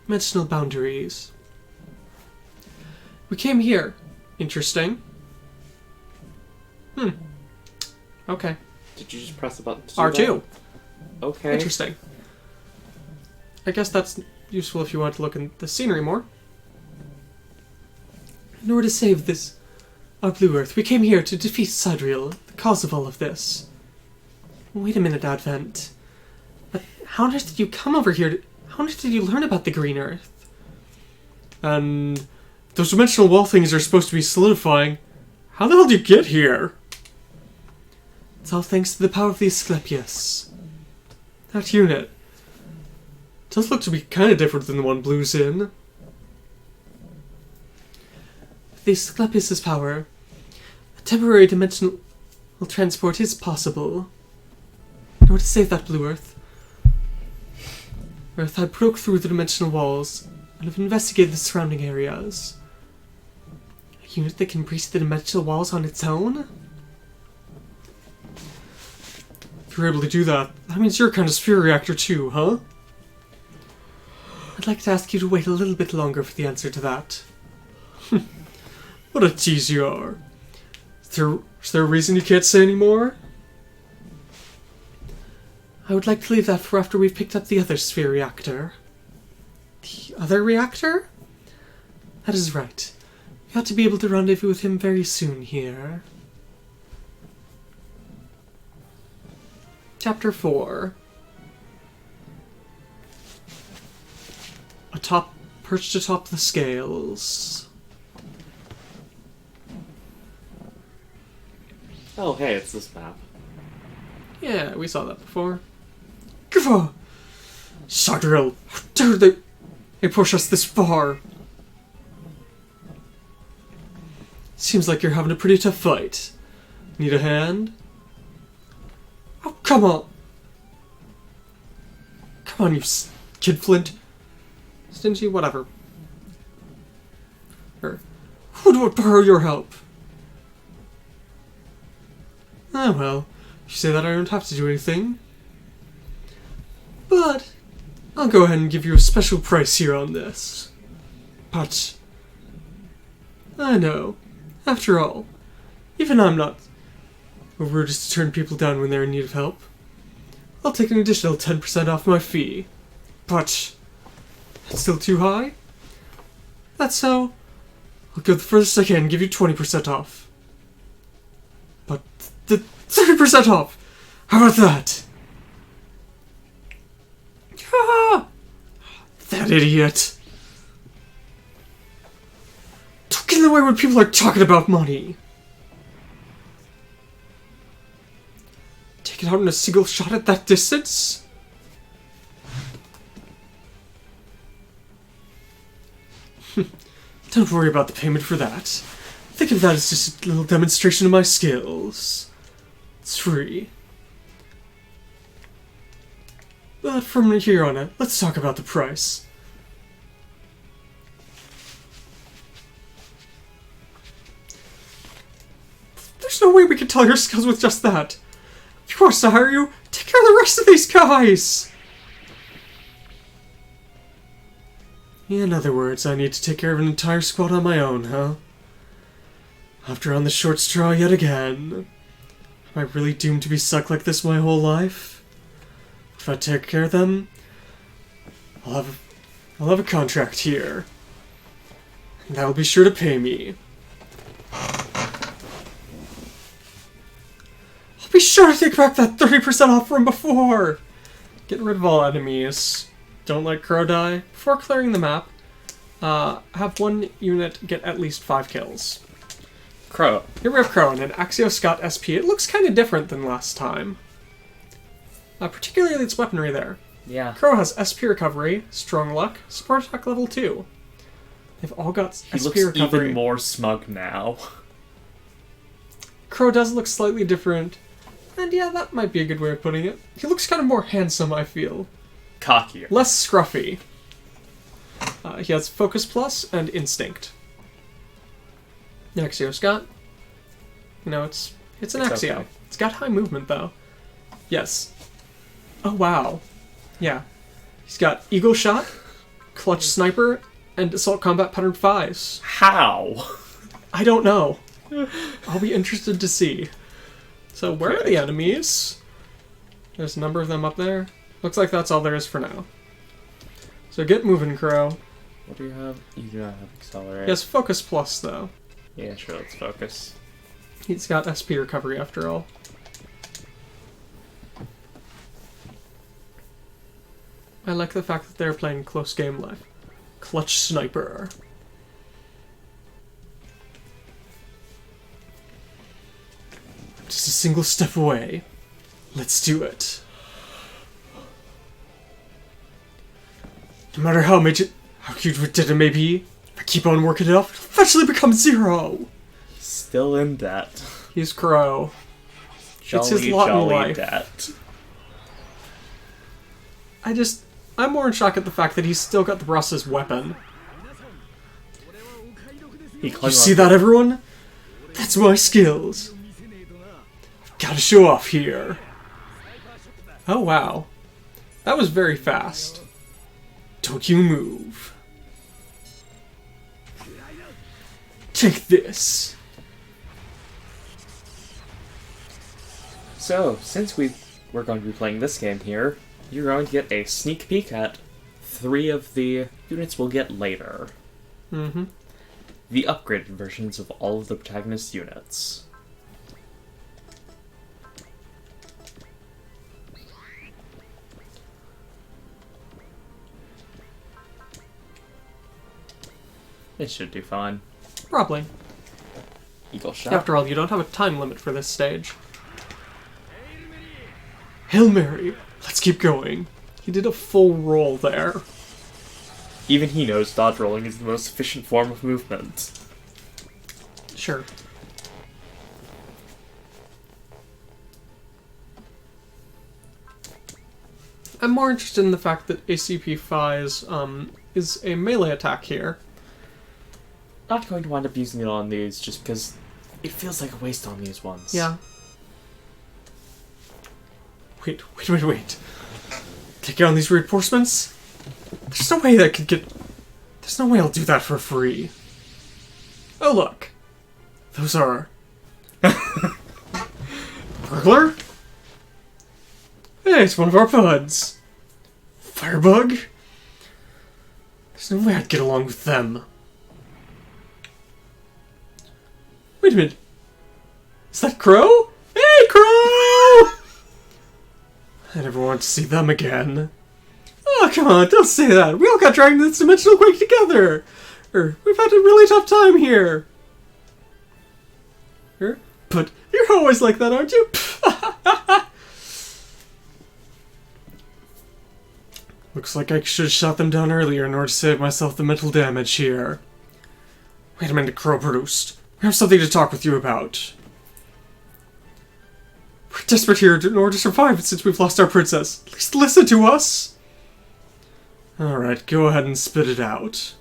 dimensional boundaries, we came here. Interesting. Okay. Did you just press the button to do R2. that? Okay. Interesting. I guess that's useful if you want to look at the scenery more. In order to save our Blue Earth, we came here to defeat Sidereal, the cause of all of this. Wait a minute, Advent. But how on earth did you come over here? How on earth did you learn about the Green Earth? And those dimensional wall things are supposed to be solidifying. How the hell did you get here? It's all thanks to the power of the Asclepius. That unit Does look to be kind of different than the one Blue's in. With the Asclepius's power, a temporary dimensional transport is possible. In order to save that Blue Earth, I broke through the dimensional walls and have investigated the surrounding areas. A unit that can breach the dimensional walls on its own? If you're able to do that, that means you're kind of sphere reactor too, huh? I'd like to ask you to wait a little bit longer for the answer to that. What a tease you are. Is there a reason you can't say any more? I would like to leave that for after we've picked up the other sphere reactor. The other reactor? That is right. We got to be able to rendezvous with him very soon here. Chapter 4. Perched atop the scales. Oh, hey, it's this map. Yeah, we saw that before. Guffa! Sagril! How dare they push us this far? Seems like you're having a pretty tough fight. Need a hand? Oh, come on! Come on, you Kid Flint. Stingy, whatever. Or, who would borrow your help? Ah, well, if you say that I don't have to do anything. But, I'll go ahead and give you a special price here on this. But, I know, after all, even I'm not over just to turn people down when they're in need of help. I'll take an additional 10% off my fee. But, that's still too high? That's so. I'll go the furthest I can and give you 20% off. But, the 30% off! How about that? Ah! That idiot! Don't get in the way when people are talking about money! Take it out in a single shot at that distance? Don't worry about the payment for that. Think of that as just a little demonstration of my skills. It's free. But from here on out, let's talk about the price. There's no way we can tell your skills with just that. If he wants to hire you, take care of the rest of these guys! In other words, I need to take care of an entire squad on my own, huh? After on the short straw yet again. Am I really doomed to be stuck like this my whole life? If I take care of them, I'll have a contract here. And that'll be sure to pay me. I'll be sure to take back that 30% off from before! Get rid of all enemies. Don't let Crowe die. Before clearing the map, have one unit get at least 5 kills. Crowe. Here we have Crowe and an Axios Scott SP. It looks kind of different than last time. Particularly its weaponry there. Yeah. Crowe has SP recovery, strong luck, support attack level 2. They've all got He SP looks recovery. even more smug now. Crowe does look slightly different. And yeah, that might be a good way of putting it. He looks kind of more handsome, I feel. Cockier. Less scruffy. He has Focus Plus and Instinct. Axio Scott. You know, it's an Axio. Okay. It's got high movement, though. Yes. Oh, wow. Yeah. He's got Eagle Shot, Clutch Sniper, and Assault Combat Pattern 5s. How? I don't know. I'll be interested to see. So, where are the enemies? There's a number of them up there. Looks like that's all there is for now. So get moving, Crowe. What do you have? You do not have Accelerate. He has Focus Plus, though. Yeah, sure, let's focus. He's got SP recovery, after all. I like the fact that they're playing close game life. Clutch Sniper. Just a single step away. Let's do it. No matter how huge it may be, if I keep on working it up, it'll eventually become 0. Still in debt. He's Crowe. Jolly, his lot in jolly life. debt. I'm more in shock at the fact that he's still got the Ross's weapon. You see that, everyone? That's my skills. I've gotta show off here. Oh, wow. That was very fast. Don't you move. Take this. So, since we're going to be playing this game here, you're going to get a sneak peek at 3 of the units we'll get later. Mm-hmm. the upgraded versions of all of the protagonist units. It should do fine. Probably. Eagle shot. After all, you don't have a time limit for this stage. Hail Mary! Let's keep going. He did a full roll there. Even he knows dodge rolling is the most efficient form of movement. Sure. I'm more interested in the fact that ACP-Fi's is a melee attack here. Not going to wind up using it on these just because it feels like a waste on these ones. Yeah. Wait. Take out these reinforcements? There's no way that could get... There's no way I'll do that for free. Oh, look. Those are... Burglar? Hey, it's one of our buds. Firebug? There's no way I'd get along with them. Wait a minute. Is that Crowe? Hey, Crowe! I never want to see them again. Oh, come on, don't say that. We all got dragged into this dimensional quake together. We've had a really tough time here. But you're always like that, aren't you? Looks like I should have shot them down earlier in order to save myself the mental damage here. Wait a minute, Crowe Broost. We have something to talk with you about. We're desperate here in order to survive since we've lost our princess. At least listen to us. Alright, go ahead and spit it out.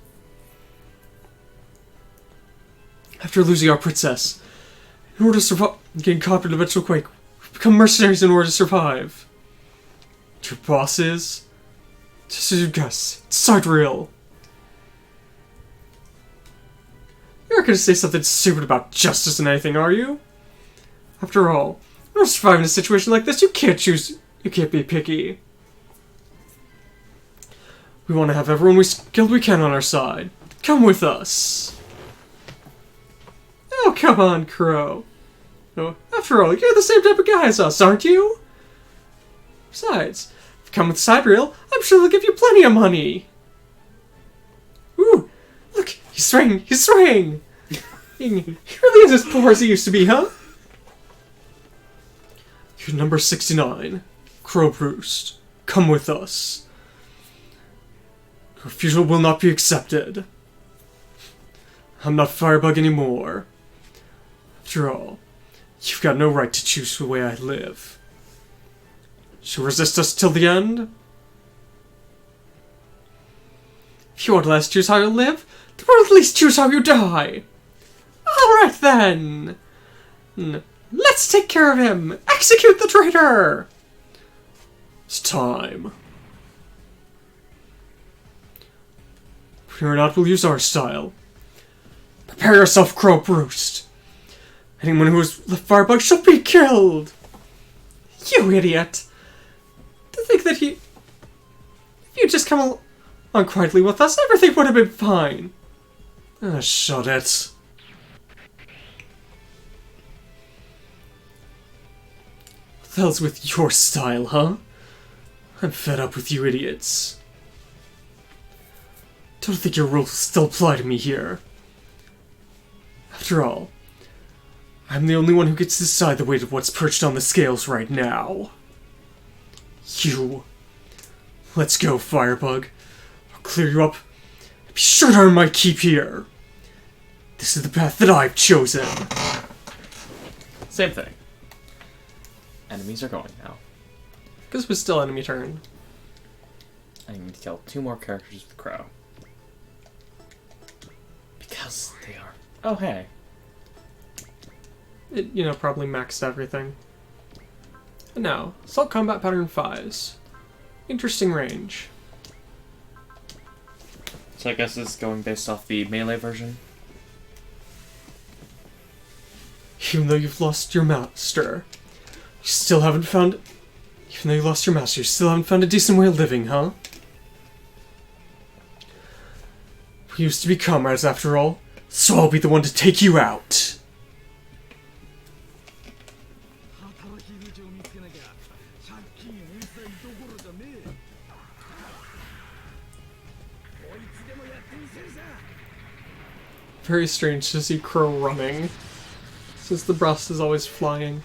After losing our princess, in order to survive, getting caught in a dimensional quake, we've become mercenaries in order to survive. Your boss is? Just as you guess, it's Sidereal. You're not going to say something stupid about justice and anything, are you? After all, in order to survive in a situation like this, you can't be picky. We want to have everyone skilled we can on our side. Come with us. Oh, come on, Crowe. Oh, after all, you're the same type of guy as us, aren't you? Besides, if you come with Sidereal, I'm sure they'll give you plenty of money. Ooh, look, he's swaying. He really is as poor as he used to be, huh? You're number 69, Crowe Broost. Come with us. Your refusal will not be accepted. I'm not Firebug anymore. After all, you've got no right to choose the way I live. Shall you resist us till the end? If you want to let us choose how you live, then we'll at least choose how you die. Alright then. Let's take care of him. Execute the traitor. It's time. Fear not, we'll use our style. Prepare yourself, Crowe Broost. Anyone who has left Firebug shall be killed. You idiot. To think that if you just come along quietly with us, everything would have been fine. Shut it. What the hell's with your style, huh? I'm fed up with you idiots. Don't think your rules still apply to me here. After all, I'm the only one who gets to decide the weight of what's perched on the scales right now. You. Let's go, Firebug. I'll clear you up. Be sure to earn my keep here. This is the path that I've chosen. Same thing. Enemies are going now. Because it was still enemy turn. I need to kill 2 more characters with Crowe. Because they are... Oh, hey. It, probably maxed everything. And now, Assault Combat Pattern 5s. Interesting range. So I guess it's going based off the melee version? Even though you've lost your master, you still haven't found... Even though you lost your master, you still haven't found a decent way of living, huh? We used to be comrades, after all. so I'll be the one to take you out. Very strange to see Crowe running, since the Brust is always flying.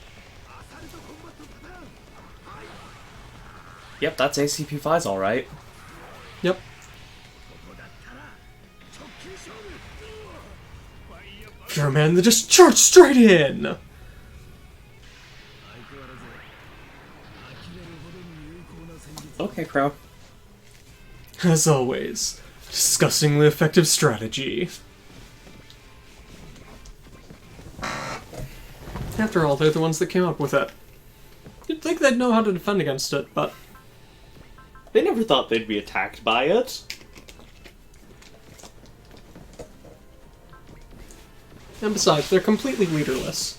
Yep, that's ACP5's alright. Yep. If you're a man, then just charge straight in! Okay, Crowe. As always, disgustingly effective strategy. After all, they're the ones that came up with it. You'd think they'd know how to defend against it, but... They never thought they'd be attacked by it. And besides, they're completely leaderless.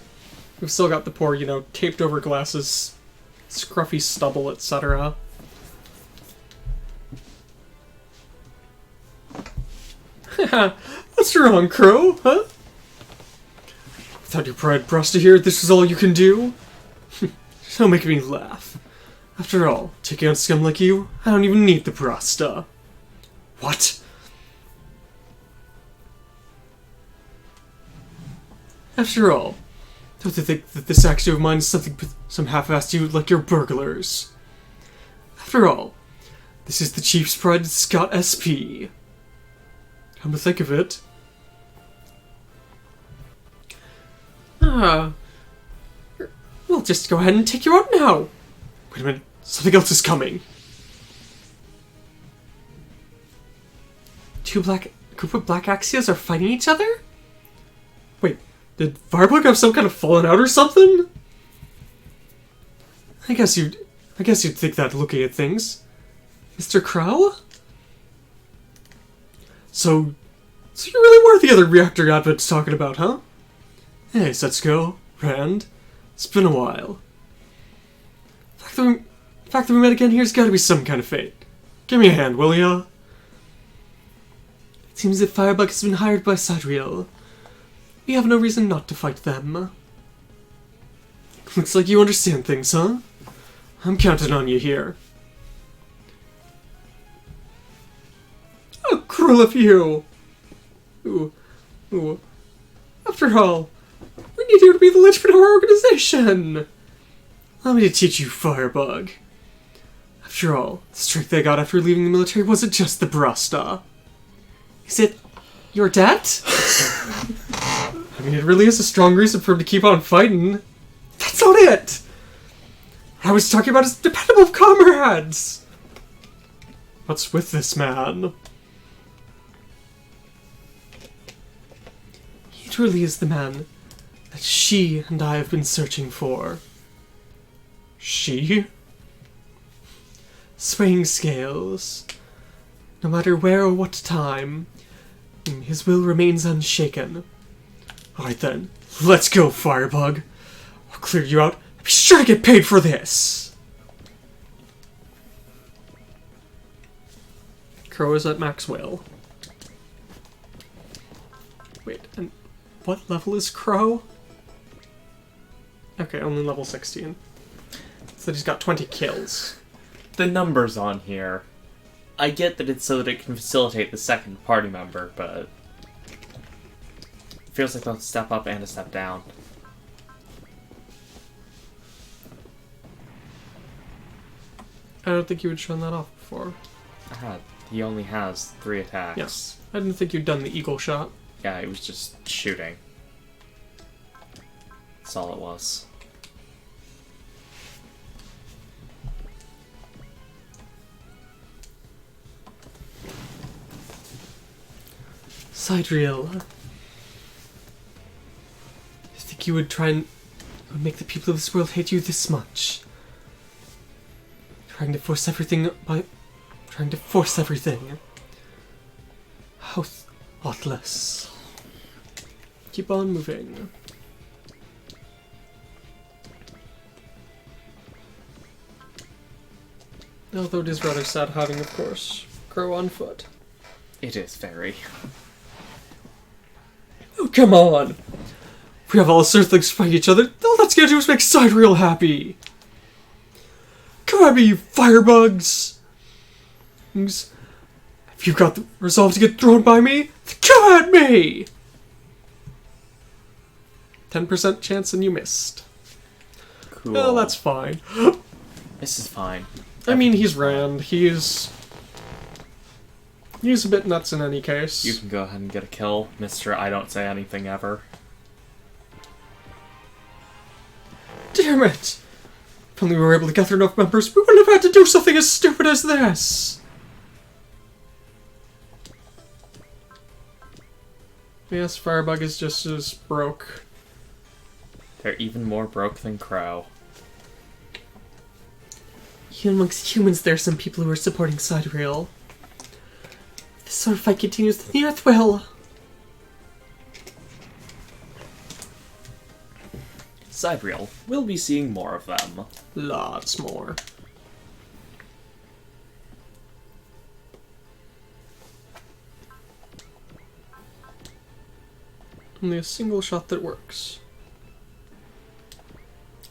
We've still got the poor, you know, taped over glasses, scruffy stubble, etc. What's wrong, Crowe, huh? Without your pride Brust here, this is all you can do? Don't make me laugh. After all, taking on scum like you, I don't even need the Brasta. What? After all, don't they think that this action of mine is something some half-assed you like your burglars? After all, this is the Chief's Pride Scott SP. Come to think of it. We'll just go ahead and take you out now. Wait a minute, something else is coming. Group of black Axias are fighting each other? Wait, did Firebug have some kind of falling out or something? I guess you'd think that looking at things. Mr. Crowe? So you really were the other reactor advocates talking about, huh? Hey, Setsuko, Rand. It's been a while. The fact that we met again here's gotta be some kind of fate. Give me a hand, will ya? It seems that Firebug has been hired by Sadriel. We have no reason not to fight them. Looks like you understand things, huh? I'm counting on you here. How cruel of you! Ooh. After all, we need you to be the linchpin of our organization! Allow me to teach you, Firebug. After all, the strength I got after leaving the military wasn't just the Brasta. Is it your debt? I mean, it really is a strong reason for him to keep on fighting. That's not it! What I was talking about is dependable comrades! What's with this man? He truly is the man that she and I have been searching for. She? Swaying scales. No matter where or what time, his will remains unshaken. Alright then, let's go, Firebug. I'll clear you out. Be sure to get paid for this! Crowe is at max will. Wait, and what level is Crowe? Okay, only level 16. So he's got 20 kills. The numbers on here. I get that it's so that it can facilitate the second party member, but it feels like both a step up and a step down. I don't think you had shown that off before. He only has 3 attacks. Yes. I didn't think you'd done the eagle shot. Yeah, it was just shooting. That's all it was. Sidriel. You think you would try and make the people of this world hate you this much? Trying to force everything. How thoughtless. Keep on moving. Although it is rather sad having, of course, Crowe on foot. It is very. come on! If we have all us Earthlings fight each other, all that's gonna do is make Sidereal happy! Come at me, you firebugs! If you've got the resolve to get thrown by me, come at me! 10% chance and you missed. Cool. Well, that's fine. This is fine. I mean, he's Rand. He's a bit nuts in any case. You can go ahead and get a kill, Mr. I don't say anything ever. Damn it! If only we were able to gather enough members, we wouldn't have had to do something as stupid as this! Yes, Firebug is just as broke. They're even more broke than Crowe. Even amongst humans, there are some people who are supporting Sidereal. If this sort of fight continues, then the Earth will. Sidereal, we'll be seeing more of them. Lots more. Only a single shot that works.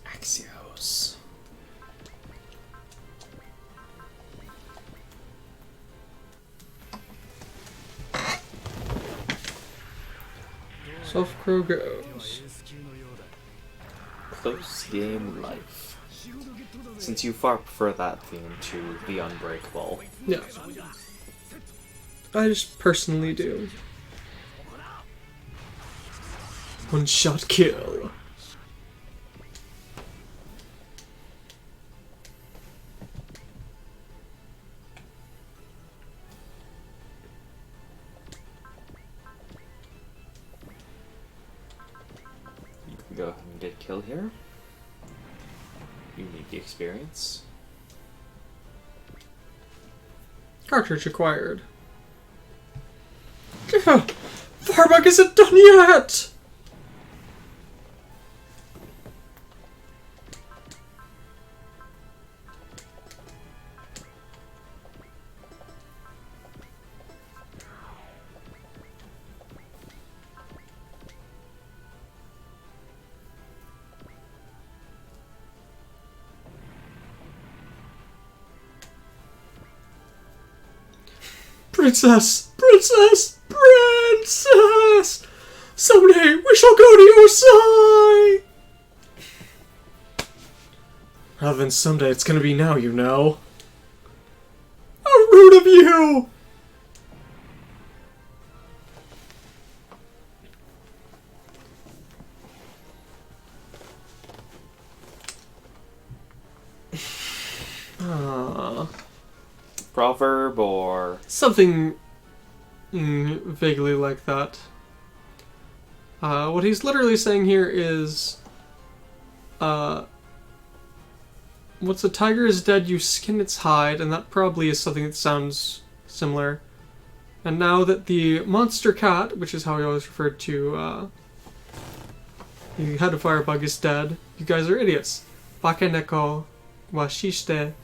Axios. So off Crowe goes. Close game life. Since you far prefer that theme to the Unbreakable. Yeah. I just personally do. One shot kill. You can go ahead and get a kill here. You need the experience. Cartridge acquired. Firebug isn't done yet! Princess! Princess! Princess! Someday we shall go to your side! Rather than someday, it's gonna be now, you know. How rude of you! Proverb or... Something vaguely like that. What he's literally saying here is, once a tiger is dead, you skin its hide, and that probably is something that sounds similar. And now that the monster cat, which is how he always referred to the head of Firebug, is dead, you guys are idiots. Baka neko washishite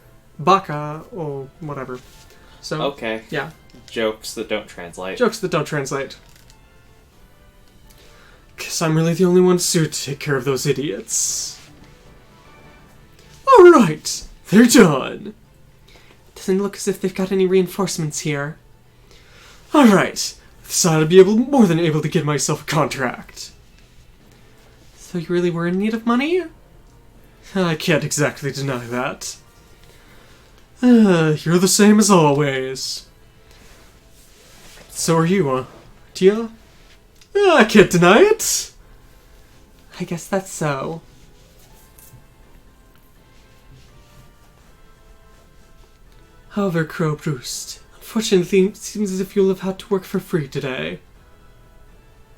baka, or whatever. So, Okay. yeah. Jokes that don't translate. Jokes that don't translate. Guess I'm really the only one suited to take care of those idiots. Alright, they're done. Doesn't look as if they've got any reinforcements here. Alright, this ought to be more than able to get myself a contract. So you really were in need of money? I can't exactly deny that. You're the same as always. So are you, Tia? I can't deny it. I guess that's so. However, Crowe Broost, unfortunately, it seems as if you'll have had to work for free today.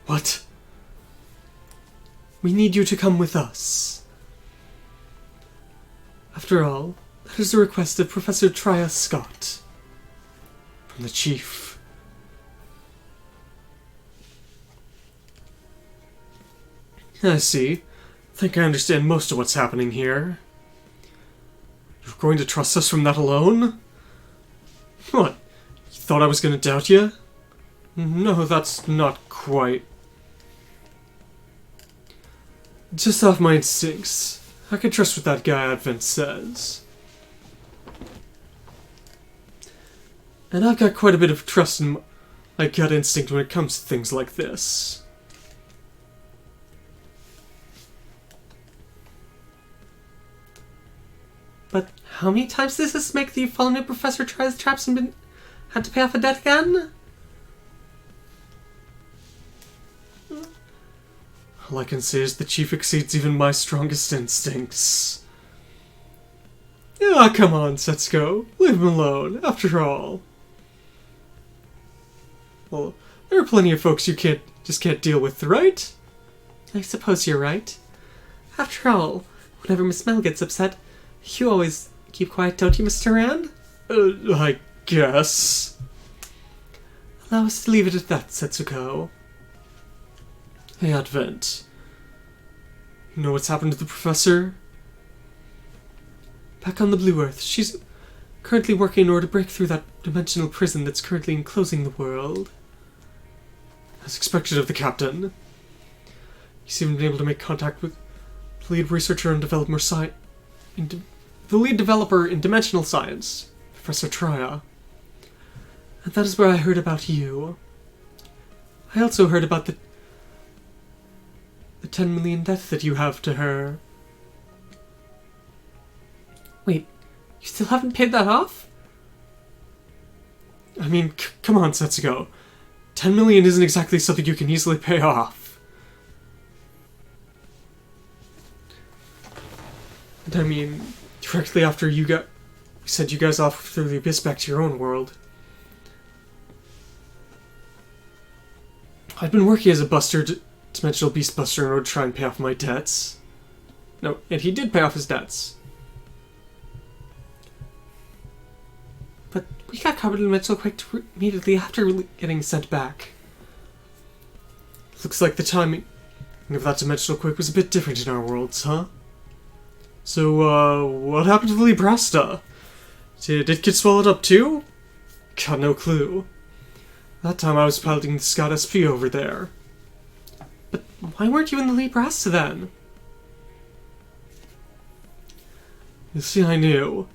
What? We need you to come with us. After all, that is the request of Professor Trias Scott. From the Chief. I see. I think I understand most of what's happening here. You're going to trust us from that alone? What? You thought I was going to doubt you? No, that's not quite... Just off my instincts. I can trust what that guy Advent says. And I've got quite a bit of trust in my gut instinct when it comes to things like this. But how many times does this make the fallen new professor try his traps and had to pay off a debt again? All I can say is the chief exceeds even my strongest instincts. Ah, come on, Setsuko. Leave him alone, after all. Well, there are plenty of folks you just can't deal with, right? I suppose you're right. After all, whenever Miss Mel gets upset, you always keep quiet, don't you, Mr. Rand? I guess. Allow us to leave it at that, Setsuko. Hey, Advent. You know what's happened to the professor? Back on the Blue Earth, she's currently working in order to break through that dimensional prison that's currently enclosing the world. As expected of the captain. He's even been able to make contact with the lead researcher and develop more the lead developer in dimensional science, Professor Traya. And that is where I heard about you. I also heard about the 10 million debt that you have to her. Wait, you still haven't paid that off? I mean, come on, Setsuko. 10 million isn't exactly something you can easily pay off. And I mean, directly after you sent you guys off through the abyss back to your own world. I'd been working as a dimensional beast buster in order to try and pay off my debts. No, and he did pay off his debts. But we got caught in a dimensional quake immediately after getting sent back. Looks like the timing of that dimensional quake was a bit different in our worlds, huh? So, what happened to the Librasta? Did it get swallowed up too? Got no clue. That time I was piloting the Scott SP over there. But why weren't you in the Librasta then? You see, I knew.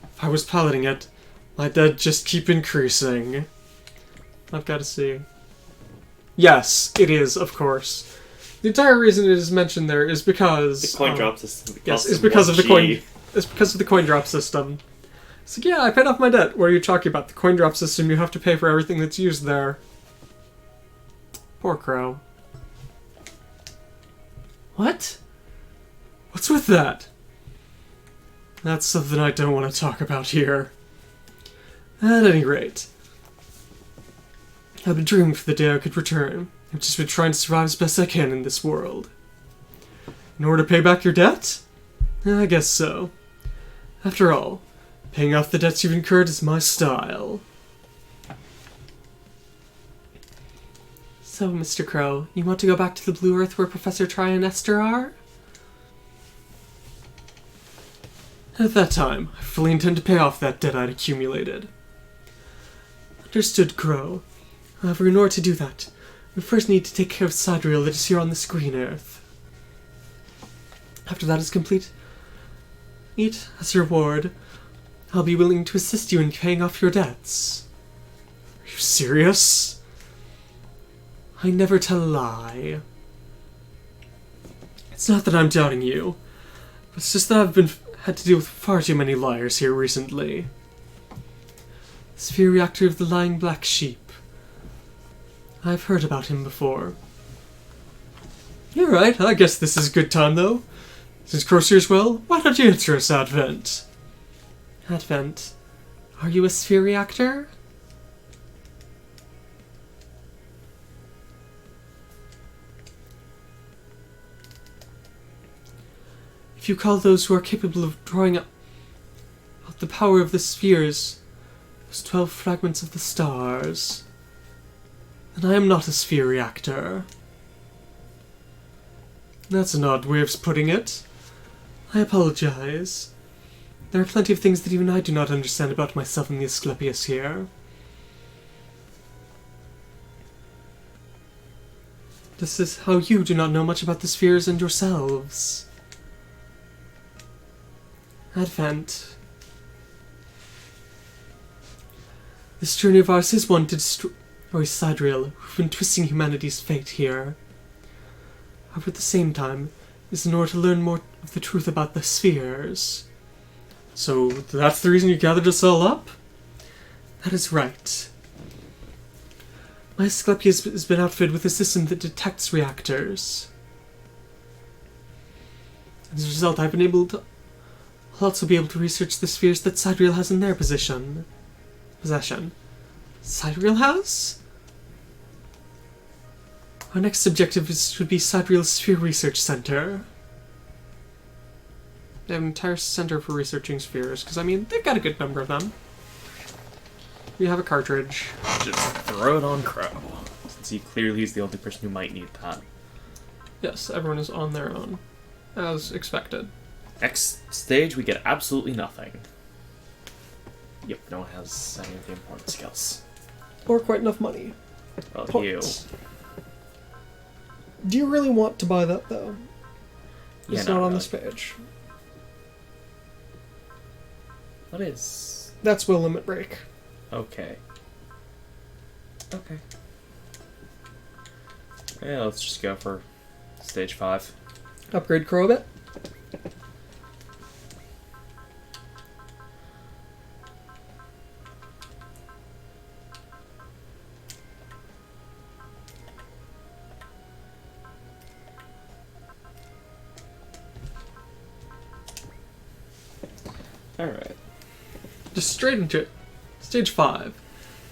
If I was piloting it, my debt just keep increasing. I've got to see. Yes, it is, of course. The entire reason it is mentioned there is because the coin drop system. Yes, it's because of the coin. It's because of the coin drop system. So yeah, I paid off my debt. What are you talking about? The coin drop system, you have to pay for everything that's used there. Poor Crowe. What? What's with that? That's something I don't want to talk about here. At any rate, I've been dreaming for the day I could return. I've just been trying to survive as best I can in this world. In order to pay back your debt? I guess so. After all, paying off the debts you've incurred is my style. So, Mr. Crowe, you want to go back to the Blue Earth where Professor Traya and Esther are? At that time, I fully intend to pay off that debt I'd accumulated. Understood, Crowe. However, in order to do that, we first need to take care of Sidreal that is here on this green Earth. After that is complete, as a reward, I'll be willing to assist you in paying off your debts. Are you serious? I never tell a lie. It's not that I'm doubting you, but it's just that I've had to deal with far too many liars here recently. The Sphere Reactor of the Lying Black Sheep. I've heard about him before. You're right, I guess this is a good time though. Since Crowe's here as well, why don't you answer us, Advent? Advent, are you a Sphere Reactor? If you call those who are capable of drawing out the power of the spheres, those 12 fragments of the stars, then I am not a Sphere Reactor. That's an odd way of putting it. I apologize. There are plenty of things that even I do not understand about myself and the Asclepius here. This is how you do not know much about the spheres and yourselves. Advent. This journey of ours is one to destroy Sadriel, who've been twisting humanity's fate here. However, at the same time, is in order to learn more of the truth about the spheres. So, that's the reason you gathered us all up? That is right. My Asclepius has been outfitted with a system that detects reactors. As a result, I'll also be able to research the spheres that Sadriel has in their possession. Sadriel has? Our next objective should be Sadriel's Sphere Research Center. They have an entire center for researching spheres, because, I mean, they've got a good number of them. We have a cartridge. Just throw it on Crowe, since he clearly is the only person who might need that. Yes, everyone is on their own, as expected. Next stage, we get absolutely nothing. Yep, no one has any of the important skills. Or quite enough money. Well, Points. Do you really want to buy that, though? Yeah, It's not not on really. this page. What is... That's Will Limit Break. Okay. Okay. Yeah, let's just go for stage 5. Upgrade Crowe a bit. Alright. Just straight into it. Stage 5.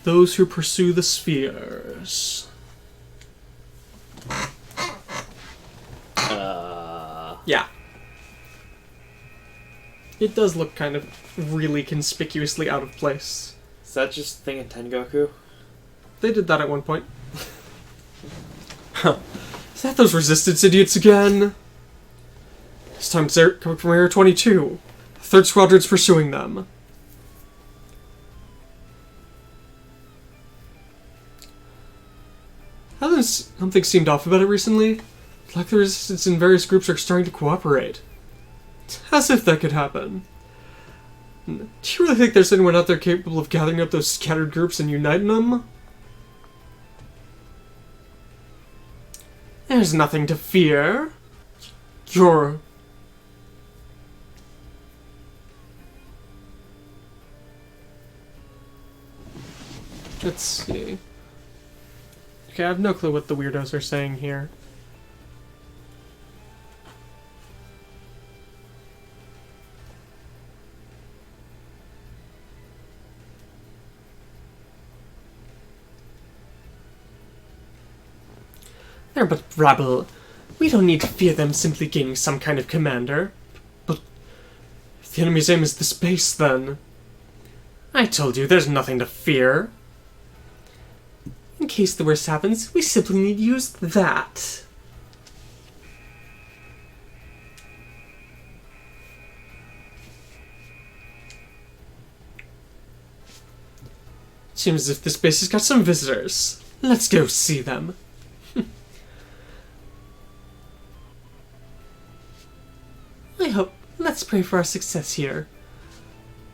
Those who pursue the spheres. Yeah. It does look kind of really conspicuously out of place. Is that just a thing in Tengoku? They did that at one point. Is that those resistance idiots again? This time they're coming from Area 22. The 3rd Squadron's pursuing them. Hasn't something seemed off about it recently? It's like the resistance in various groups are starting to cooperate. As if that could happen. Do you really think there's anyone out there capable of gathering up those scattered groups and uniting them? There's nothing to fear. You're... Let's see. Okay, I have no clue what the weirdos are saying here. They're but rabble. We don't need to fear them simply gaining some kind of commander. But if the enemy's aim is the space, then... I told you, there's nothing to fear. In case the worst happens, we simply need to use that. Seems as if this base has got some visitors. Let's go see them. Let's pray for our success here.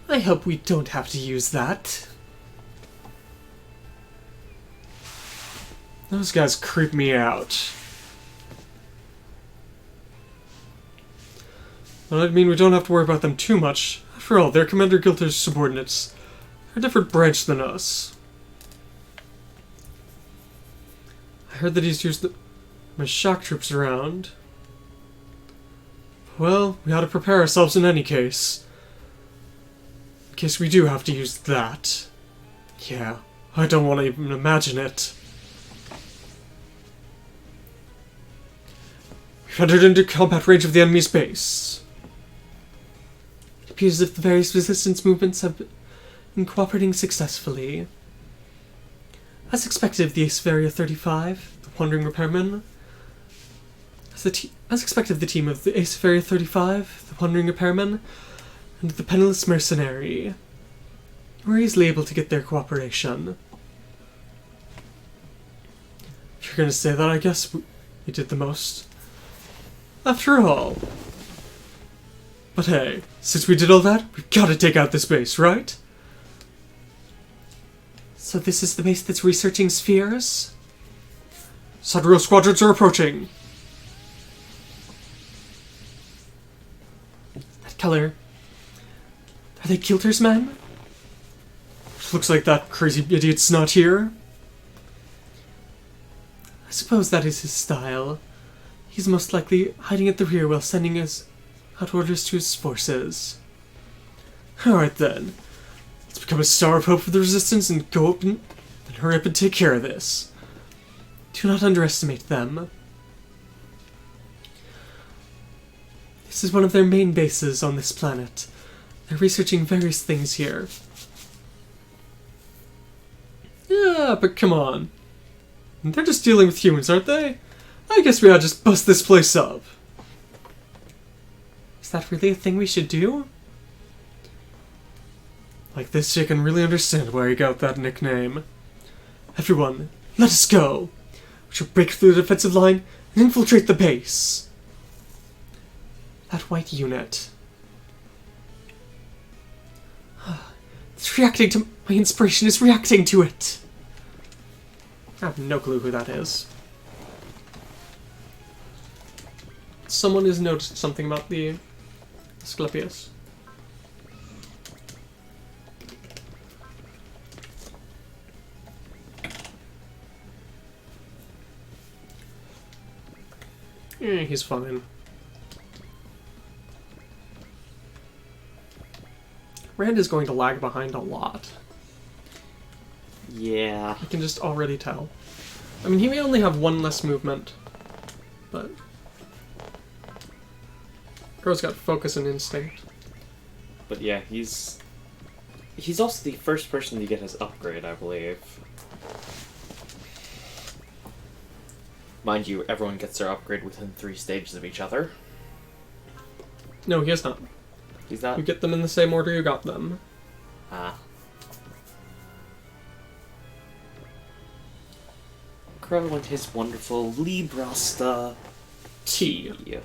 I hope we don't have to use that. Those guys creep me out. But I mean, we don't have to worry about them too much. After all, they're Commander Gilter's subordinates. They're a different branch than us. I heard that he's used my shock troops around. Well, we ought to prepare ourselves in any case. In case we do have to use that. Yeah, I don't want to even imagine it. We've entered into combat range of the enemy's base. It appears as if the various resistance movements have been cooperating successfully. As expected of the Ace of Area 35, the Wandering Repairman, as expected of the team of the Ace of Area 35, the Wandering Repairman, and the Penniless Mercenary, were easily able to get their cooperation. If you're going to say that, I guess You did the most. After all. But hey, since we did all that, we've gotta take out this base, right? So this is the base that's researching spheres? Sidereal squadrons are approaching. That color. Are they Kilter's men? Looks like that crazy idiot's not here. I suppose that is his style. He's most likely hiding at the rear while sending us out orders to his forces. Alright then. Let's become a star of hope for the resistance and go up and hurry up and take care of this. Do not underestimate them. This is one of their main bases on this planet. They're researching various things here. Yeah, but come on. They're just dealing with humans, aren't they? I guess we ought to just bust this place up. Is that really a thing we should do? Like this, you can really understand why you got that nickname. Everyone, let us go. We shall break through the defensive line and infiltrate the base. That white unit. It's reacting to... My inspiration is reacting to it. I have no clue who that is. Someone has noticed something about the Asclepius. He's fine. Rand is going to lag behind a lot. Yeah. I can just already tell. I mean, he may only have one less movement, but... Crow's got focus and instinct. But yeah, he's also the first person to get his upgrade, I believe. Mind you, everyone gets their upgrade within 3 stages of each other. No, he is not. He's not? You get them in the same order you got them. Ah. Crowe and his wonderful Librasta T. Yeah.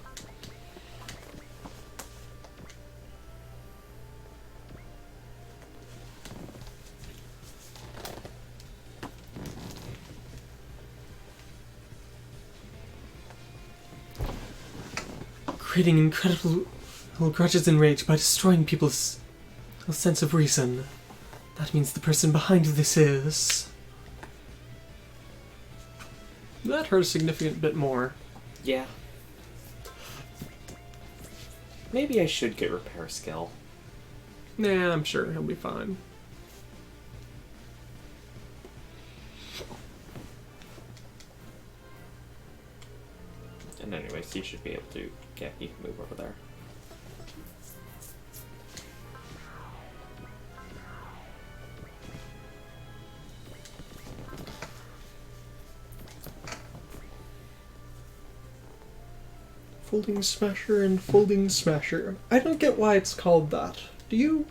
Creating incredible grudges and rage by destroying people's sense of reason. That means the person behind this is... That hurt a significant bit more. Yeah. Maybe I should get repair skill. Nah, I'm sure he'll be fine. And anyways, he should be able to get... He can move over there. Folding Smasher and Folding Smasher. I don't get why it's called that. Do you?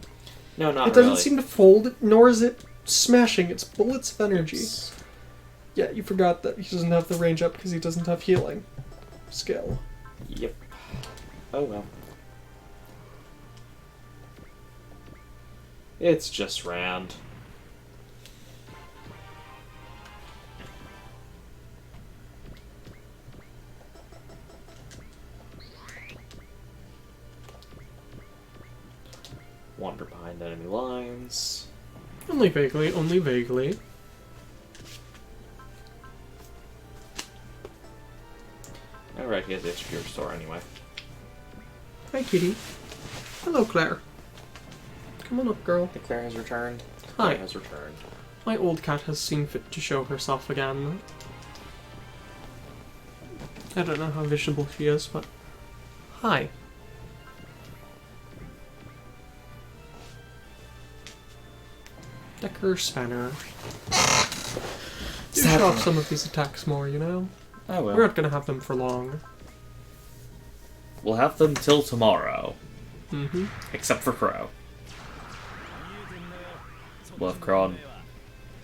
No, not It doesn't really. seem to fold, nor is it smashing. It's bullets of energy. Yeah, you forgot that he doesn't have the range up because he doesn't have healing skill. Yep. Oh well. It's just Rand. Wander behind enemy lines. Only vaguely, only vaguely. Alright, he has HP restore anyway. Hi, kitty. Hello, Claire. Come on up, girl. The Claire has returned. Hi. Claire has returned. My old cat has seen fit to show herself again. I don't know how visible she is, but... Hi. Decker Spanner. Do show off some of these attacks more, you know? I will. We're not gonna have them for long. We'll have them till tomorrow. Mm-hmm. Except for Crowe. We'll have Crowe.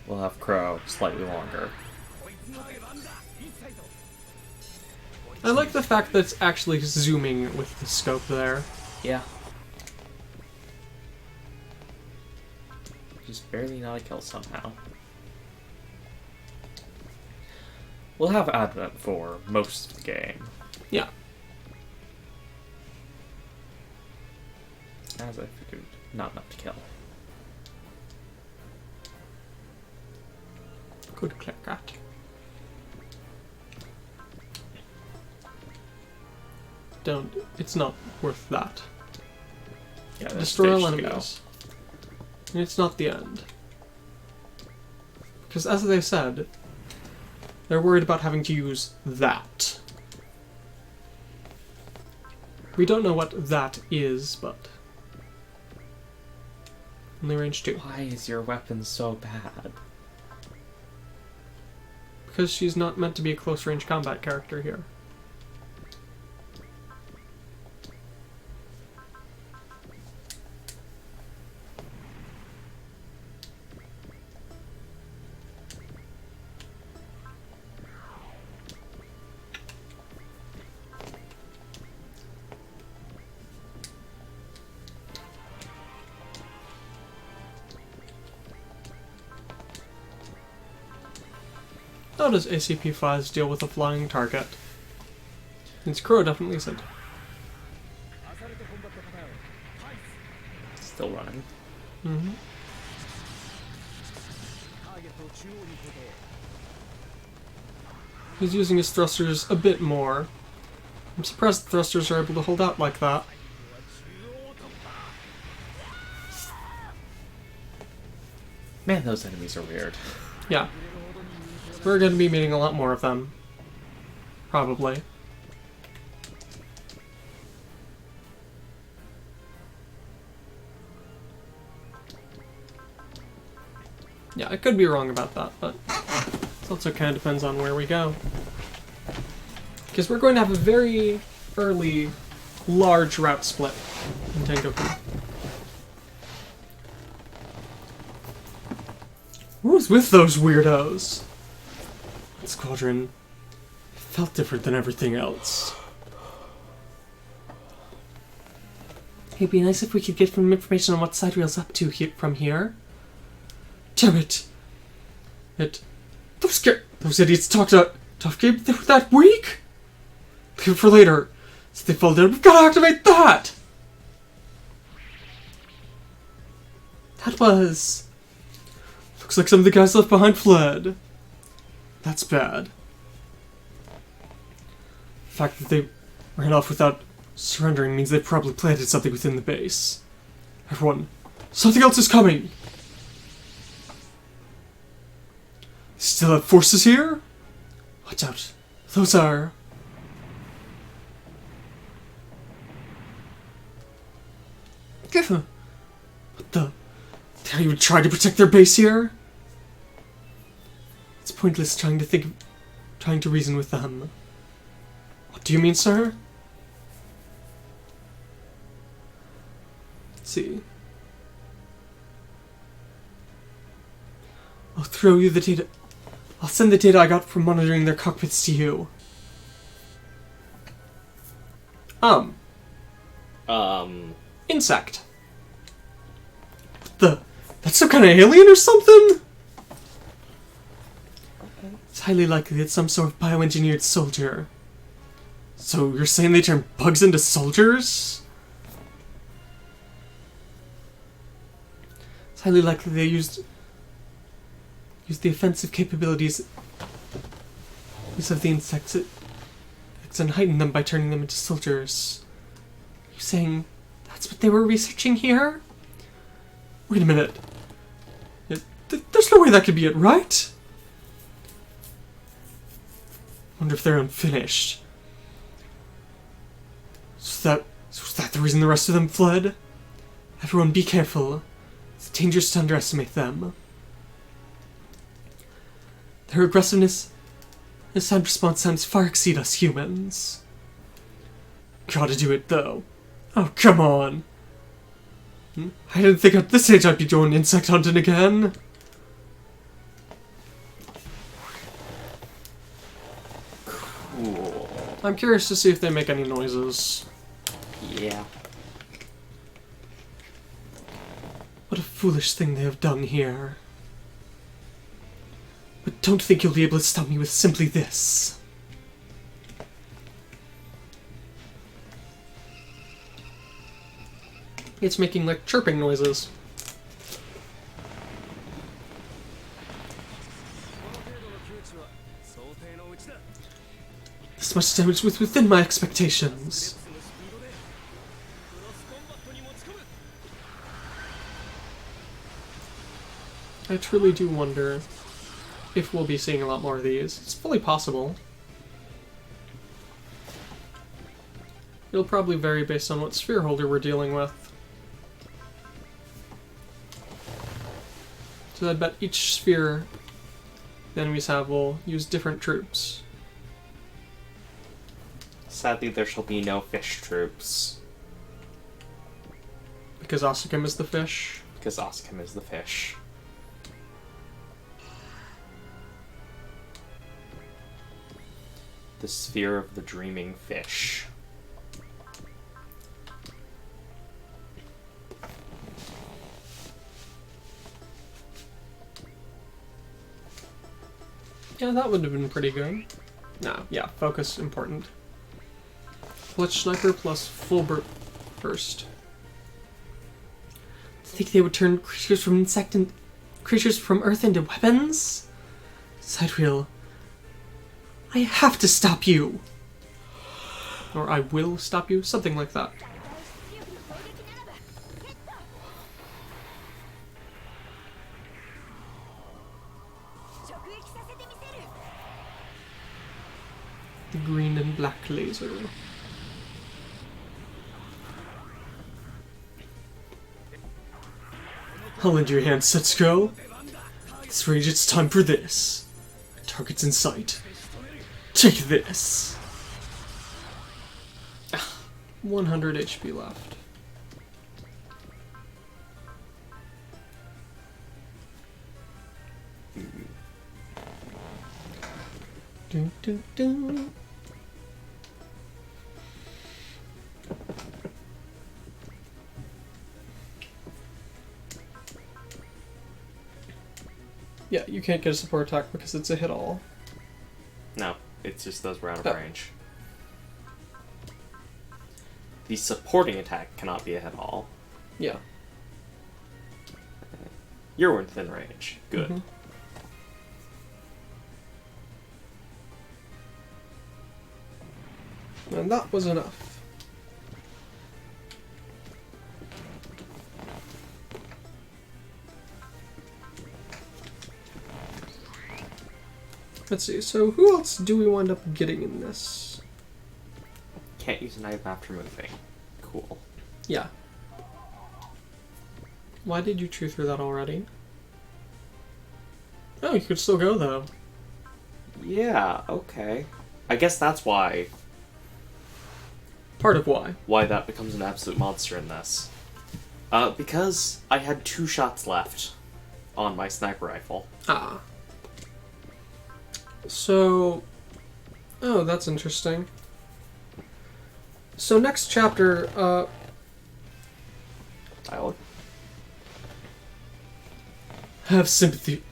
We'll have Crowe slightly longer. I like the fact that it's actually zooming with the scope there. Yeah. Just barely not a kill somehow. We'll have Advent for most of the game. Yeah. As I figured, not enough to kill. Good click at. Don't. It's not worth that. Yeah, there's Destroy all stage to go. enemies. And it's not the end. Because as they said, they're worried about having to use that. We don't know what that is, but... Only range 2. Why is your weapon so bad? Because she's not meant to be a close-range combat character here. How does ACP-5 deal with a flying target? Since Crowe definitely said. Still running. Mm-hmm. He's using his thrusters a bit more. I'm surprised the thrusters are able to hold out like that. Man, those enemies are weird. Yeah. We're going to be meeting a lot more of them. Probably. Yeah, I could be wrong about that, but it also kind of depends on where we go. Because we're going to have a very early, large route split in Tengoku. Who's with those weirdos? That squadron felt different than everything else. It'd be nice if we could get some information on what Sidereal's up to from here. Damn it! Those idiots talked about tough game. They were that weak. Leave it for later. So they fall down. We've got to activate that. That was. Looks like some of the guys left behind fled. That's bad. The fact that they ran off without surrendering means they probably planted something within the base. Everyone, something else is coming! Still have forces here? Watch out. Those are... What the... They don't even try to protect their base here? It's pointless trying to reason with them. What do you mean, sir? Let's see. I'll throw you the data. I'll send the data I got from monitoring their cockpits to you. Insect. That's some kind of alien or something? It's highly likely it's some sort of bioengineered soldier. So you're saying they turn bugs into soldiers? It's highly likely they used the offensive capabilities of the insects and heightened them by turning them into soldiers. You're saying that's what they were researching here? Wait a minute. There's no way that could be it, right? Wonder if they're unfinished. So was that the reason the rest of them fled? Everyone be careful. It's dangerous to underestimate them. Their aggressiveness and sound response times far exceed us humans. Gotta do it though. Oh, come on. I didn't think at this age I'd be doing insect hunting again. Cool. I'm curious to see if they make any noises. Yeah. What a foolish thing they have done here. But don't think you'll be able to stop me with simply this. It's making, like, chirping noises. This much damage was within my expectations. I truly do wonder if we'll be seeing a lot more of these. It's fully possible. It'll probably vary based on what sphere holder we're dealing with. So I bet each sphere the enemies have will use different troops. Sadly, there shall be no fish troops. Because Asukim is the fish. Because Asukim is the fish. The sphere of the dreaming fish. Yeah, that would have been pretty good. No, yeah, focus important. Clutch sniper plus full burst. Think they would turn creatures from creatures from Earth into weapons? Sidewheel, I have to stop you. Or I will stop you, something like that. The green and black laser. I'll lend you a hand, Setsuko. At this range, it's time for this. Target's in sight. Take this. 100 HP left. Dun, dun, dun. Yeah, you can't get a support attack because it's a hit all. No, it's just those were out of Oh. range. The supporting attack cannot be a hit all. Yeah. You're within range. Good. Mhm. And that was enough. Let's see, so who else do we wind up getting in this? Can't use an item after moving. Cool. Yeah. Why did you chew through that already? Oh, you could still go, though. Yeah, okay. I guess that's why Part of why. that becomes an absolute monster in this. Because I had 2 shots left on my sniper rifle. Ah. So... Oh, that's interesting. So next chapter, Dialogue. have sympathy.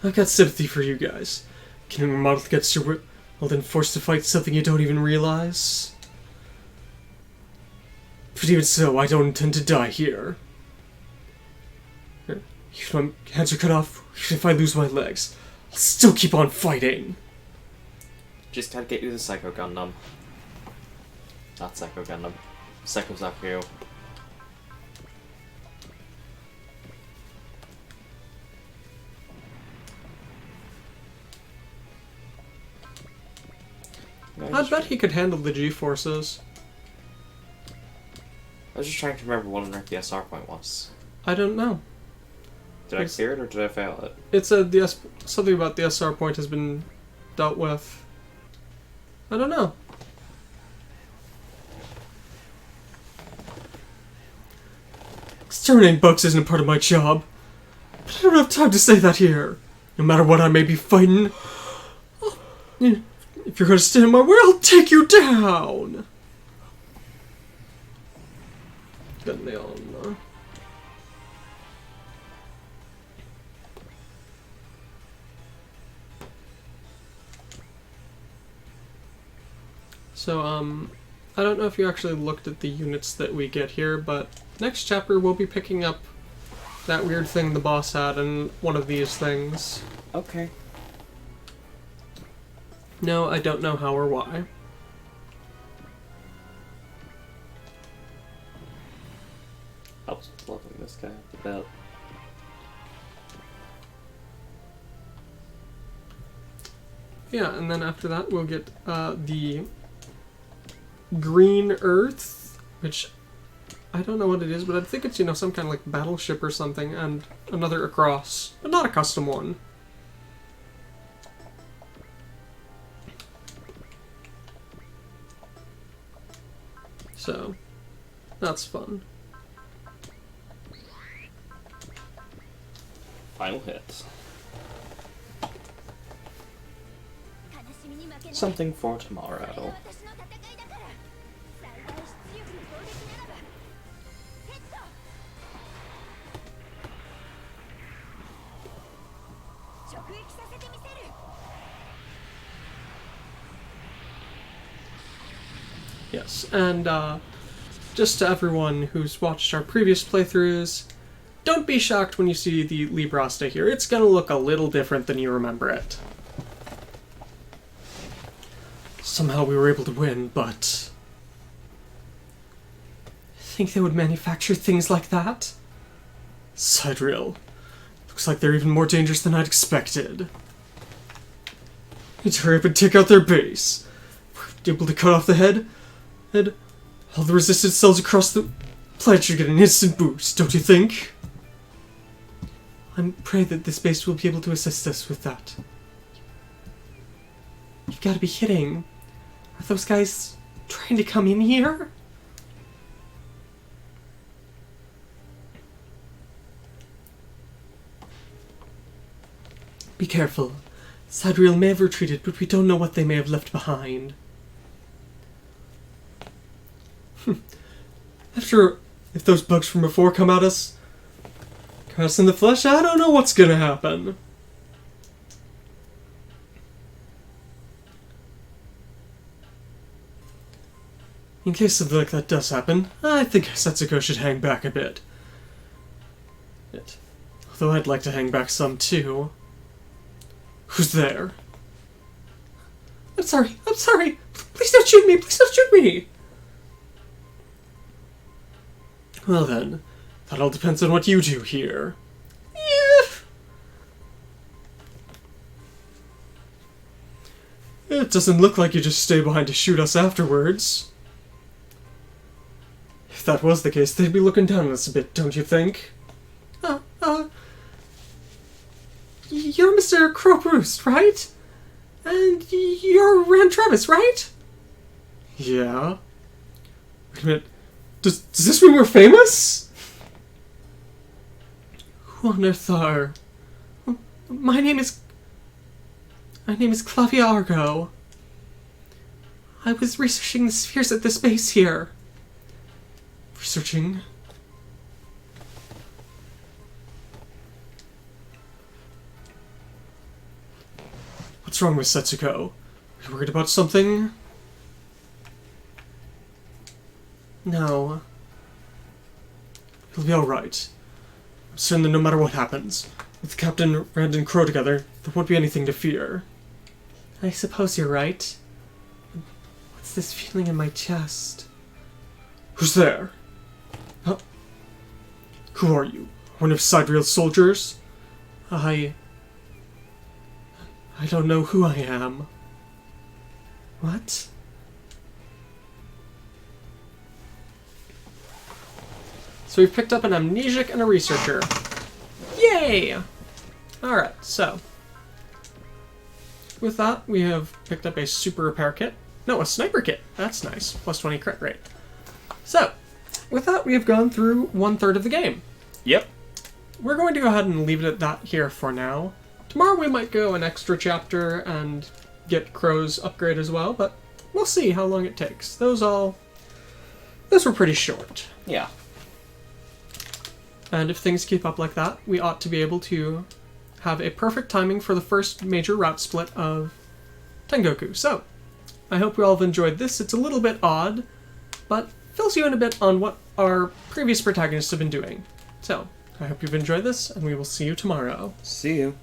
I've got sympathy for you guys. Getting remodeled against your will, then forced to fight something you don't even realize. But even so, I don't intend to die here. Even if my hands are cut off, even if I lose my legs, I'll still keep on fighting. Just gotta get you the Psycho Gundam. Not Psycho Gundam. Psycho Zaku. I bet he could handle the G-forces. I was just trying to remember what on earth the SR point was. I don't know. Did I clear it or did I fail it? It said something about the SR point has been dealt with. I don't know. Exterminating bugs isn't a part of my job. But I don't have time to say that here. No matter what I may be fighting, If you're gonna stand in my way, I'll take you down! Leon. So, I don't know if you actually looked at the units that we get here, but next chapter we'll be picking up that weird thing the boss had and one of these things. Okay. No, I don't know how or why. I was loving this guy up the belt. Yeah, and then after that we'll get the Green Earth, which I don't know what it is, but I think it's, you know, some kind of like battleship or something, and another across, but not a custom one. So, that's fun. Final hit. Something for tomorrow. Yes, and just to everyone who's watched our previous playthroughs, don't be shocked when you see the Librasta here. It's gonna look a little different than you remember it. Somehow we were able to win, but... Think they would manufacture things like that? Sidereal. Looks like they're even more dangerous than I'd expected. Need to hurry up and take out their base. We're able to cut off the head, and all the resistance cells across the planet should get an instant boost, don't you think? I pray that this base will be able to assist us with that. You've got to be kidding. Are those guys trying to come in here? Be careful. Sidereal may have retreated, but we don't know what they may have left behind. After, if those bugs from before come at us in the flesh, I don't know what's gonna happen. In case something like that does happen, I think Setsuko should hang back a bit. Although I'd like to hang back some too. Who's there? I'm sorry. Please don't shoot me, please don't shoot me! Well then, that all depends on what you do here. It doesn't look like you just stay behind to shoot us afterwards. If that was the case, they'd be looking down on us a bit, don't you think? You're Mr. Crowe, right? And you're Rand Travis, right? Yeah. Wait a minute. Does this mean we're famous? Who on earth are... My name is Clavia Argo. I was researching the spheres at this base here. Researching? What's wrong with Setsuko? Are you worried about something? No. He'll be alright. I'm certain that no matter what happens, with Captain Rand and Crowe together, there won't be anything to fear. I suppose you're right. What's this feeling in my chest? Who's there? Huh? Who are you? One of Sidereal's soldiers? I don't know who I am. What? So we've picked up an amnesiac and a researcher. Yay! Alright, so. With that, we have picked up a super repair kit. No, a sniper kit. That's nice. Plus 20 crit rate. So, with that, we have gone through 1/3 of the game. Yep. We're going to go ahead and leave it at that here for now. Tomorrow we might go an extra chapter and get Crowe's upgrade as well, but we'll see how long it takes. Those were pretty short. Yeah. And if things keep up like that, we ought to be able to have a perfect timing for the first major route split of Tengoku. So, I hope you all have enjoyed this. It's a little bit odd, but fills you in a bit on what our previous protagonists have been doing. So, I hope you've enjoyed this, and we will see you tomorrow. See you.